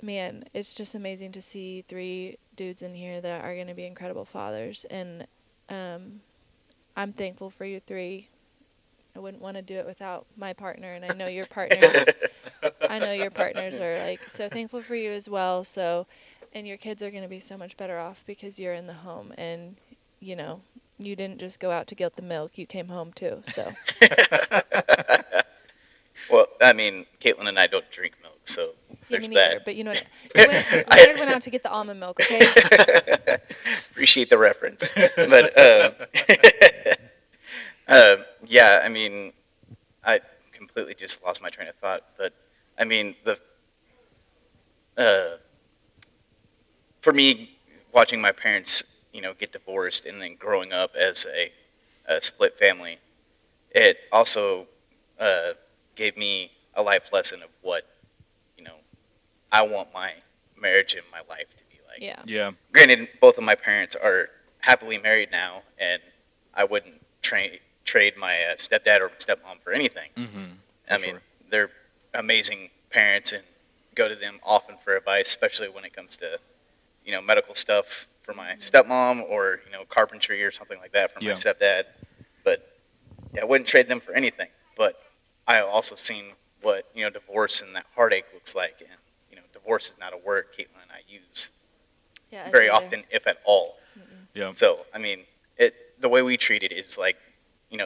man, it's just amazing to see three dudes in here that are going to be incredible fathers. And I'm thankful for you three. I wouldn't want to do it without my partner. And I know your partners, I know your partners are like so thankful for you as well. So, and your kids are going to be so much better off because you're in the home and, you didn't just go out to get the milk. You came home too. So, well, I mean, Caitlin and I don't drink milk, so yeah, me there's neither. that. But you know what? Leonard went out to get the almond milk, okay? Appreciate the reference, but yeah, I mean, I completely just lost my train of thought. But I mean, the uh, for me, watching my parents, get divorced and then growing up as a split family, it also uh, gave me a life lesson of what you know I want my marriage and my life to be like. Yeah. Yeah. Granted, both of my parents are happily married now, and I wouldn't trade my stepdad or stepmom for anything. Mhm. I For mean, sure. they're amazing parents, and go to them often for advice, especially when it comes to medical stuff for my stepmom or carpentry or something like that for my Yeah. stepdad. But yeah, I wouldn't trade them for anything. But I also seen what divorce and that heartache looks like, and divorce is not a word Caitlin and I use Yeah, us very either. often, if at all. Mm-mm. Yeah. So I mean, the way we treat it is like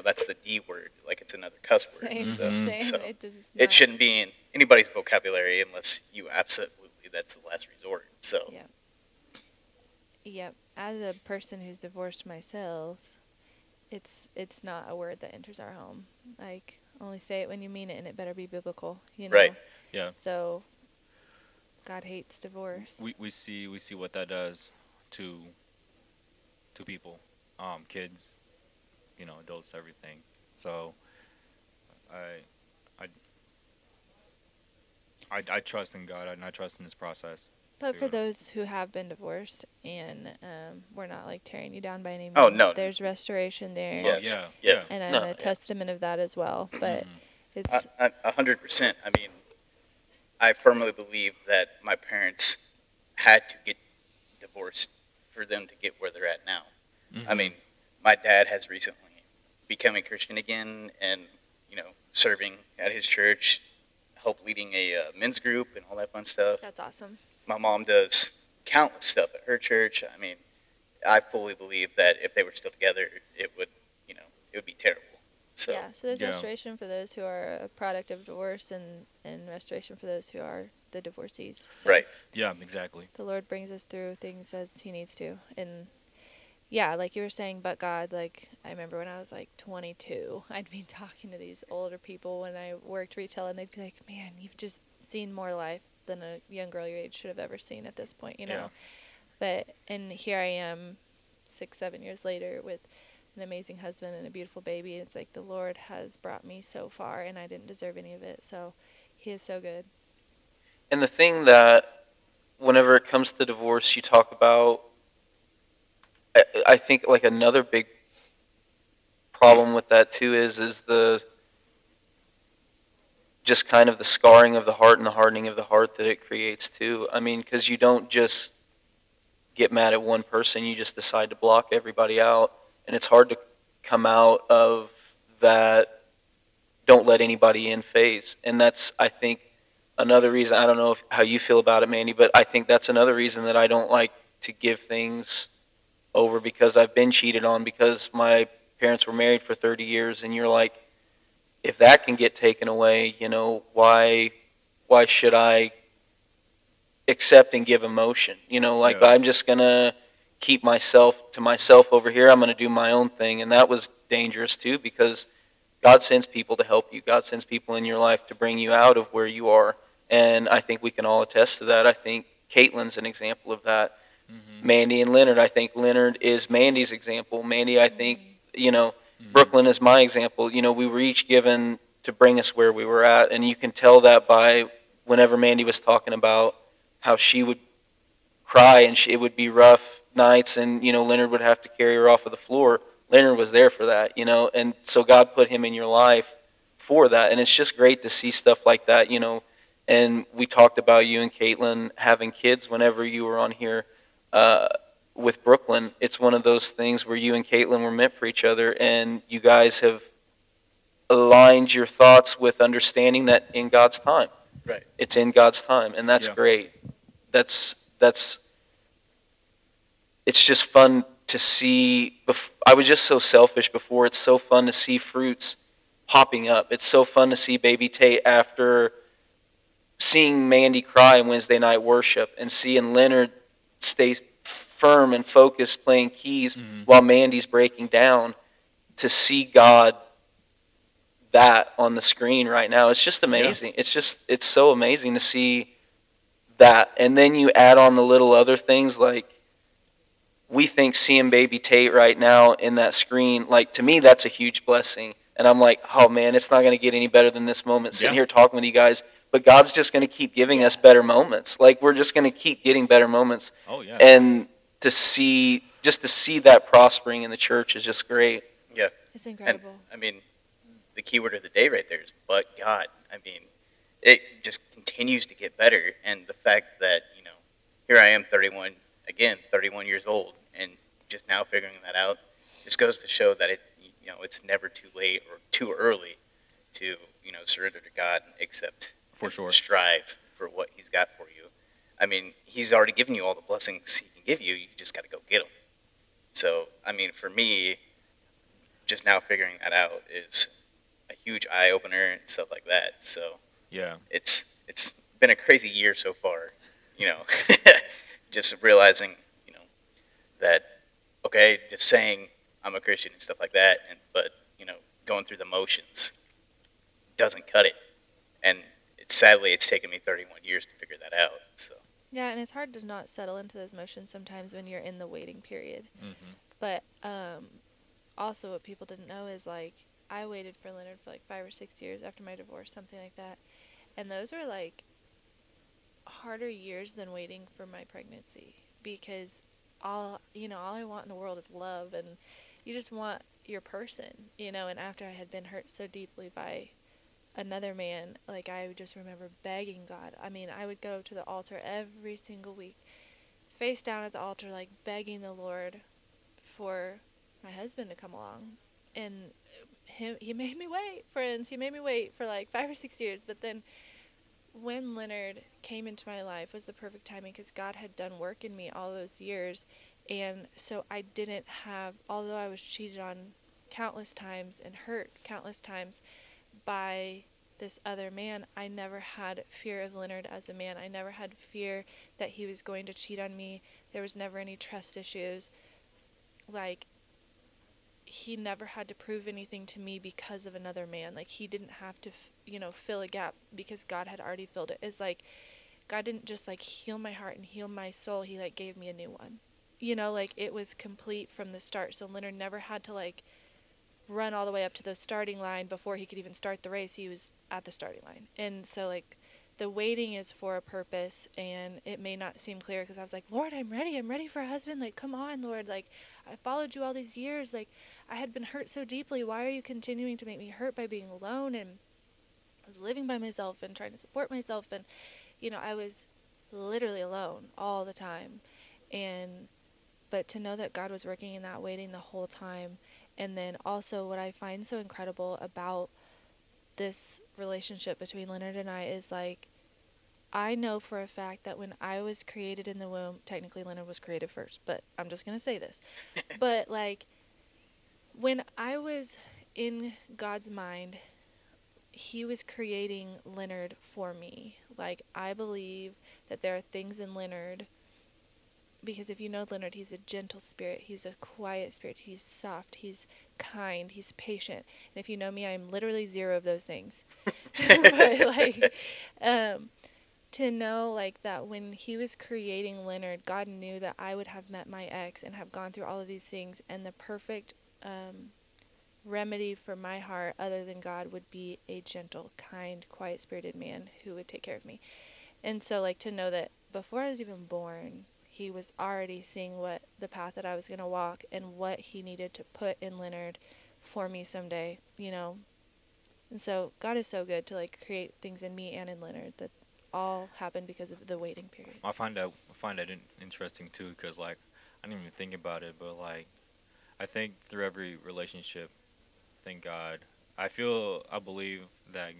that's the D word, like it's another cuss word. Same, So Mhm. same. so It does it not. shouldn't be in anybody's vocabulary unless you absolutely that's the last resort. So Yep. Yep. As a person who's divorced myself, it's not a word that enters our home. Like only say it when you mean it, and it better be biblical. Right. Yeah. So God hates divorce. We see what that does to people, kids, adults, everything. So I I I trust in God and I trust in His process. But for to- those who have been divorced, and we're not like tearing you down by any means. Oh, no. There's restoration there, Oh, Yes. yeah. Yes. and I'm No, a yeah. testament of that as well. But Mhm. it's 100%. I mean, I firmly believe that my parents had to get divorced for them to get where they're at now. I Mhm. mean, my dad has recently become a Christian again, and serving at his church, help leading a men's group and all that fun stuff. that's awesome. My mom does countless stuff at her church. I mean, I fully believe that if they were still together, it would, it would be terrible. So Yeah, so there's Yeah. restoration for those who are a product of divorce and restoration for those who are the divorcees. So right, Yeah, exactly. the Lord brings us through things as He needs to. And yeah, like you were saying, but God, like I remember when I was like 22, I'd be talking to these older people when I worked retail, and they'd be like, man, you've just seen more life than a young girl your age should have ever seen at this point, Yeah. But, and here I am 6, 7 years later with an amazing husband and a beautiful baby. It's like the Lord has brought me so far, and I didn't deserve any of it. So He is so good. And the thing that, whenever it comes to divorce, you talk about, I think like another big problem with that too is the just kind of the scarring of the heart and the hardening of the heart that it creates too. I mean, because you don't just get mad at one person, you just decide to block everybody out, and it's hard to come out of that don't let anybody in phase. And that's, I think, another reason. I don't know how you feel about it, Mandy, but I think that's another reason that I don't like to give things over, because I've been cheated on, because my parents were married for 30 years, and you're like, if that can get taken away, why should I accept and give emotion? Like, Yeah. I'm just gonna keep myself to myself over here. I'm gonna do my own thing, and that was dangerous too, because God sends people to help you. God sends people in your life to bring you out of where you are, and I think we can all attest to that. I think Caitlin's an example of that. Mhm. Mandy and Leonard. I think Leonard is Mandy's example. Mandy, I think, Mhm. Mhm. Brooklyn is my example. We were each given to bring us where we were at, and you can tell that by whenever Mandy was talking about how she would cry, and it would be rough nights, and Leonard would have to carry her off of the floor. Leonard was there for that, and so God put him in your life for that, and it's just great to see stuff like that. And we talked about you and Caitlin having kids whenever you were on here uh, with Brooklyn. It's one of those things where you and Caitlin were meant for each other, and you guys have aligned your thoughts with understanding that in God's time. Right. It's in God's time, and that's Yeah. great. That's it's just fun to see. I was just so selfish before. It's so fun to see fruits popping up. It's so fun to see baby Tate after seeing Mandy cry in Wednesday night worship, and seeing Leonard stay firm and focused playing keys Mhm. while Mandy's breaking down. To see God that on the screen right now, it's just Yeah. amazing. It's so amazing to see that. And then you add on the little other things, like we think seeing baby Tate right now in that screen, like, to me, that's a huge blessing. And I'm like, oh man, it's not going to get any better than this moment sitting Yeah. here talking with you guys. But God's just going to keep giving us Yeah. better moments. Like, we're just going to keep getting better moments. Oh yeah. And to see that prospering in the church is just great. Yeah. It's And incredible. I mean, the key word of the day right there is but God. I mean, it just continues to get better. And the fact that, here I am 31 years old, and just now figuring that out just goes to show that it's never too late or too early to, surrender to God and accept For and sure. strive for what He's got for you. I mean, He's already given you all the blessings He can give you. You just got to go get them. So, I mean, for me, just now figuring that out is a huge eye opener and stuff like that. So Yeah. it's been a crazy year so far, you know. Just realizing, you know, that okay, just saying I'm a Christian and stuff like that, and but going through the motions doesn't cut it. And sadly, it's taken me 31 years to figure that out. So Yeah, and it's hard to not settle into those motions sometimes when you're in the waiting period. Mhm. But also, what people didn't know is like I waited for Leonard for like 5 or 6 years after my divorce, something like that, and those were like harder years than waiting for my pregnancy because all I want in the world is love, and you just want your person. And after I had been hurt so deeply by another man, like I would just remember begging God. I mean, I would go to the altar every single week, face down at the altar, like begging the Lord for my husband to come along. And he made me wait, friends. He made me wait for like 5 or 6 years. But then when Leonard came into my life was the perfect timing because God had done work in me all those years. And so I didn't have, although I was cheated on countless times and hurt countless times by this other man, I never had fear of Leonard as a man. I never had fear that he was going to cheat on me. There was never any trust issues. Like, he never had to prove anything to me because of another man. Like, he didn't have to, fill a gap because God had already filled it. It's like God didn't just like heal my heart and heal my soul. He like gave me a new one. like it was complete from the start. So Leonard never had to like run all the way up to the starting line before he could even start the race. He was at the starting line. And so like the waiting is for a purpose, and it may not seem clear because I was like, Lord, I'm ready. I'm ready for a husband. Like, come on, Lord. Like, I followed you all these years. Like, I had been hurt so deeply. Why are you continuing to make me hurt by being alone? And I was living by myself and trying to support myself. And, I was literally alone all the time. And, but to know that God was working in that waiting the whole time. And then also, what I find so incredible about this relationship between Leonard and I is like, I know for a fact that when I was created in the womb, technically Leonard was created first, but I'm just going to say this. But like, when I was in God's mind, he was creating Leonard for me. Like, I believe that there are things in Leonard, because if you know Leonard, he's a gentle spirit, he's a quiet spirit, he's soft, he's kind, he's patient. And if you know me, I'm literally zero of those things. But like, um, to know like that when he was creating Leonard, God knew that I would have met my ex and have gone through all of these things, and the perfect remedy for my heart other than God would be a gentle, kind, quiet-spirited man who would take care of me. And so like to know that before I was even born, he was already seeing what the path that I was going to walk and what he needed to put in Leonard for me someday. And so God is so good to like create things in me and in Leonard that all happened because of the waiting period. I find that interesting too, because like I didn't even think about it, but like I think through every relationship, thank God, I believe that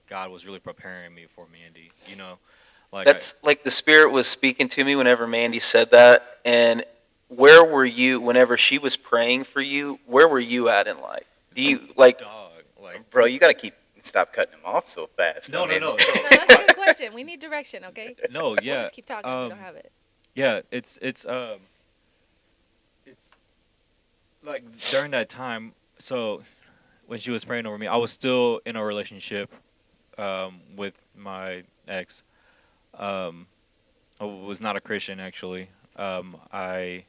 God was really preparing me for Mandy. Like I That's like the Spirit was speaking to me whenever Mandy said that. And where were you whenever she was praying for you? Where were you at in life? Do you like? dog like Bro, you gotta stop cutting him off so fast. no I no mean, no No, that's a good question. We need direction, okay? no We'll yeah just keep talking if we don't have it. yeah it's like during that time. So when she was praying over me, I was still in a relationship with my ex. Um, I was not a Christian actually. I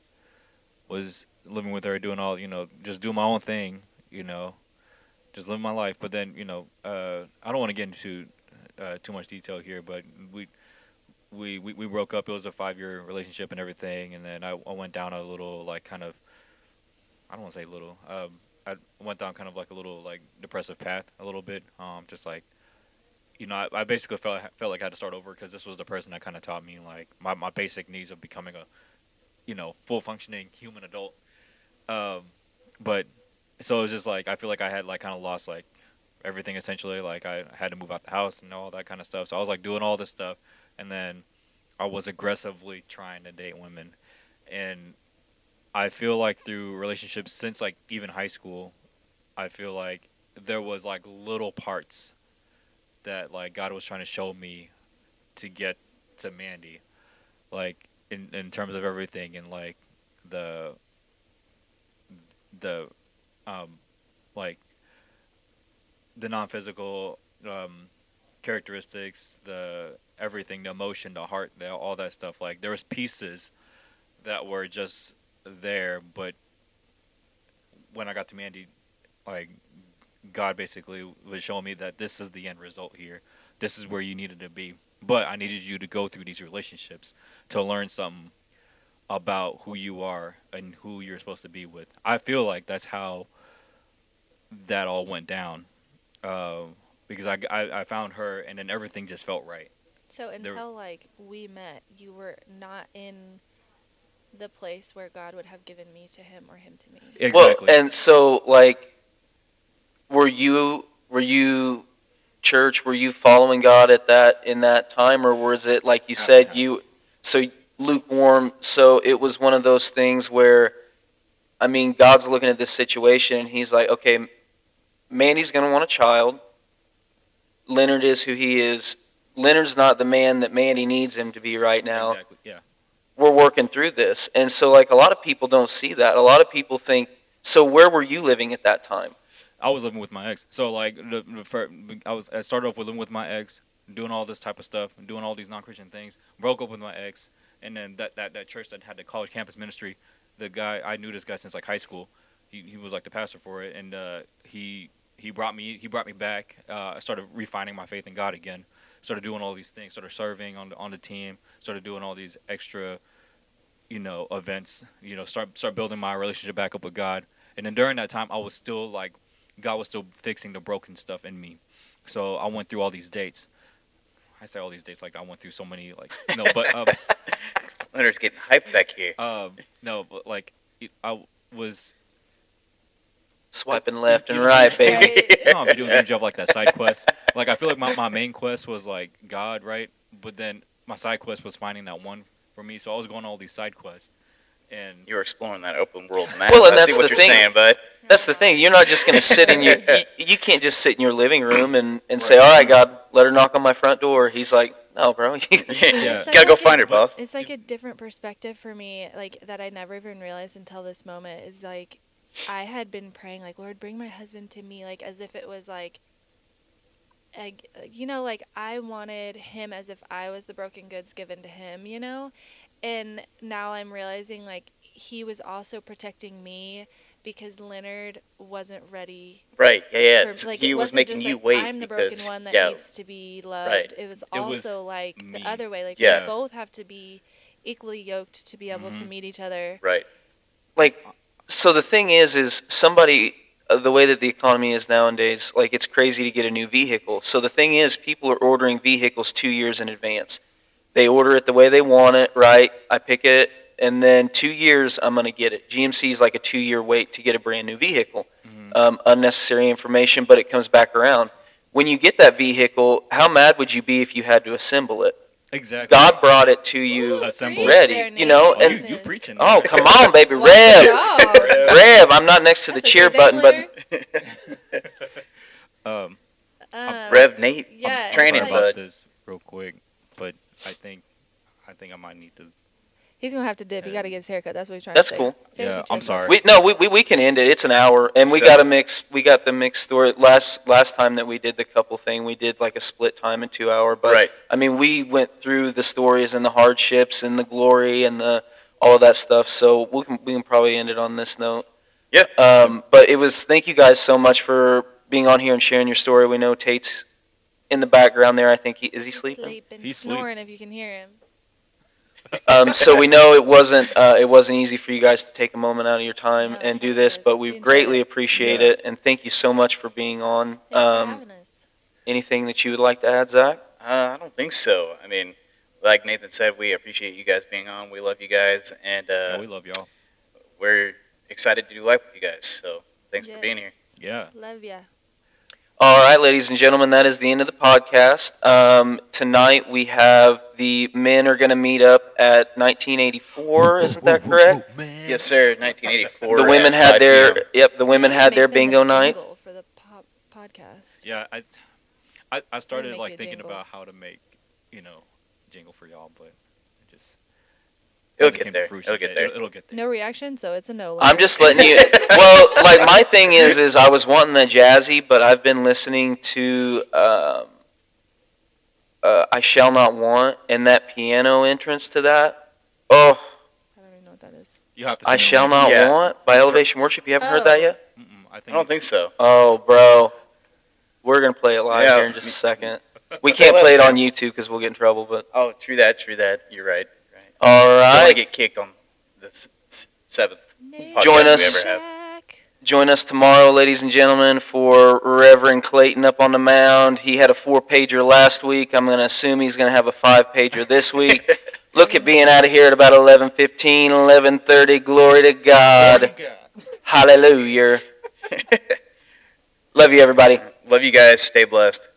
was living with her, doing all just doing my own thing, you know, just living my life. But then I don't want to get into too much detail here, but we broke up. It was a 5 year relationship and everything, and then I went down a little like kind of I don't want to say little. I went down kind of like a little like depressive path a little bit. Just like I basically felt like I had to start over because this was the person that kind of taught me like my basic needs of becoming a full functioning human adult. Um, but so it was just like I feel like I had like kind of lost like everything essentially. Like I had to move out the house and all that kind of stuff. So I was like doing all this stuff, and then I was aggressively trying to date women, and I feel like through relationships since like even high school, I feel like there was like little parts that like God was trying to show me to get to Mandy, like in terms of everything and like the the um like the non-physical characteristics, the everything, the emotion, the heart, all that stuff. Like there was pieces that were just there, but when I got to Mandy, like God basically was showing me that this is the end result here. This is where you needed to be. But I needed you to go through these relationships to learn something about who you are and who you're supposed to be with. I feel like that's how that all went down. Because I found her and then everything just felt right. So There, until like we met, you were not in the place where God would have given me to him or him to me. Well, exactly. and so like, were you church? Were you following God at that in that time, or was it like you Half and said half. you so lukewarm? So it was one of those things where I mean, God's looking at this situation and He's like, okay, Mandy's going to want a child. Leonard is who he is. Leonard's not the man that Mandy needs him to be right now. Exactly. Yeah. We're working through this. And so, like, a lot of people don't see that. A lot of people think, so where were you living at that time? I was living with my ex. So like I started off with living with my ex, doing all this type of stuff, doing all these non-Christian things. Broke up with my ex. And then that church that had the college campus ministry, the guy, I knew this guy since like high school. He was like the pastor for it, and he brought me back. I started refining my faith in God again. Started doing all these things. Started serving on the team. Started doing all these extra, events. Start building my relationship back up with God. And then during that time, I was still like, God was still fixing the broken stuff in me. So I went through all these dates. I say all these dates like I went through so many but Leonard's getting hyped back here. no, but like I was Swiping left and even- right, baby. Right. I'll be doing a job like that side quest. Like I feel like my main quest was like God, right? But then my side quest was finding that one for me. So I was going on all these side quests, and You were exploring that open world map. Well, and I that's see what the you're thing. saying, bud. That's the thing. You're not just going to sit in your. You can't just sit in your living room and say, "All right, God, let her knock on my front door." He's like, "No, bro." Yeah. It's Gotta go like find her, boss. It's like a different perspective for me, like that I never even realized until this moment. Is like I had been praying, like, Lord, bring my husband to me, like as if it was like, like I wanted him as if I was the broken goods given to him, and now I'm realizing like he was also protecting me because Leonard wasn't ready. Right. Yeah. For, like, He it was wasn't making just you like, wait I'm the because broken one that yeah, needs to be loved. right. It was It was also like me. the other way. Like Yeah. we both have to be equally yoked to be able to Mhm. meet each other. Right. Like, so the thing is somebody. The way that the economy is nowadays, like it's crazy to get a new vehicle. So the thing is, people are ordering vehicles 2 years in advance. They order it the way they want it, right? I pick it, and then 2 years I'm going to get it. GMC is like a 2-year wait to get a brand new vehicle. Unnecessary information, but it comes back around. When you get that vehicle, how mad would you be if you had to assemble it? exactly. God brought it to you Assembled. ready, There, you know, Nate. and you preaching? oh, come on, baby, Watch Rev, it out. Rev. I'm not next to the That's a cheer good day, button, Leonard. Um, Rev Nate, Yeah, I'm training, sorry it's like, about bud. this real quick, but I think I might need to. he's gonna have to dip. He got to get his haircut. That's what he's trying That's to say. cool. Say it with Yeah, your I'm chest sorry. out. we can end it. It's an hour, and we So- got a mix. We got the mixed story. Last time that we did the couple thing, we did like a split time and 2 hour. But Right. I mean, we went through the stories and the hardships and the glory and the all of that stuff. So we can probably end it on this note. Yeah. But it was thank you guys so much for being on here and sharing your story. We know Tate's in the background there. I think is he sleeping? He's snoring if you can hear him. So we know it wasn't easy for you guys to take a moment out of your time No, it's and do not this, good. but We we enjoyed greatly it. appreciate Yeah. it, and thank you so much for being on. Thanks for having us. Anything that you would like to add, Zach? I don't think so. I mean, like Nathan said, we appreciate you guys being on. We love you guys, and we love y'all. we're excited to do life with you guys. So thanks for being here. Yeah. Love ya. All right, ladies and gentlemen, that is the end of the podcast. Tonight we have the men are going to meet up at 1984. Isn't that correct? Yes, sir. 1984. The women at had 5 their p.m. the women We need to had their make them the bingo night. jingle for the podcast. Yeah, I started make like you a thinking jingle. about how to make jingle for y'all, but it just It'll hasn't get came to there. fruition It'll get yet. there. It'll get there. No reaction, so it's a no. I'm just letting you. Well, like my thing is I was wanting the jazzy, but I've been listening to I Shall Not Want and that piano entrance to that. Oh, I don't even know what that is. You have to. I sing Shall along. Not Yeah. Want by Elevation Worship. You haven't heard that Oh. yet? I I think. don't think so. Oh, bro, we're gonna play it live Yeah. here in just a second. We Say can't less, play it on man. YouTube because we'll get in trouble. But Oh, true that. True that. You're right. Right. all Don't want to right, get kicked on the seventh. Join podcast us. we ever have. join us tomorrow, ladies and gentlemen, for Reverend Clayton up on the mound. He had a 4-pager last week. I'm gonna assume he's gonna have a 5-pager this week. Look at being out of here at about 11:15, 11:30. Glory to God. Hallelujah. Love you, everybody. Love you guys. Stay blessed.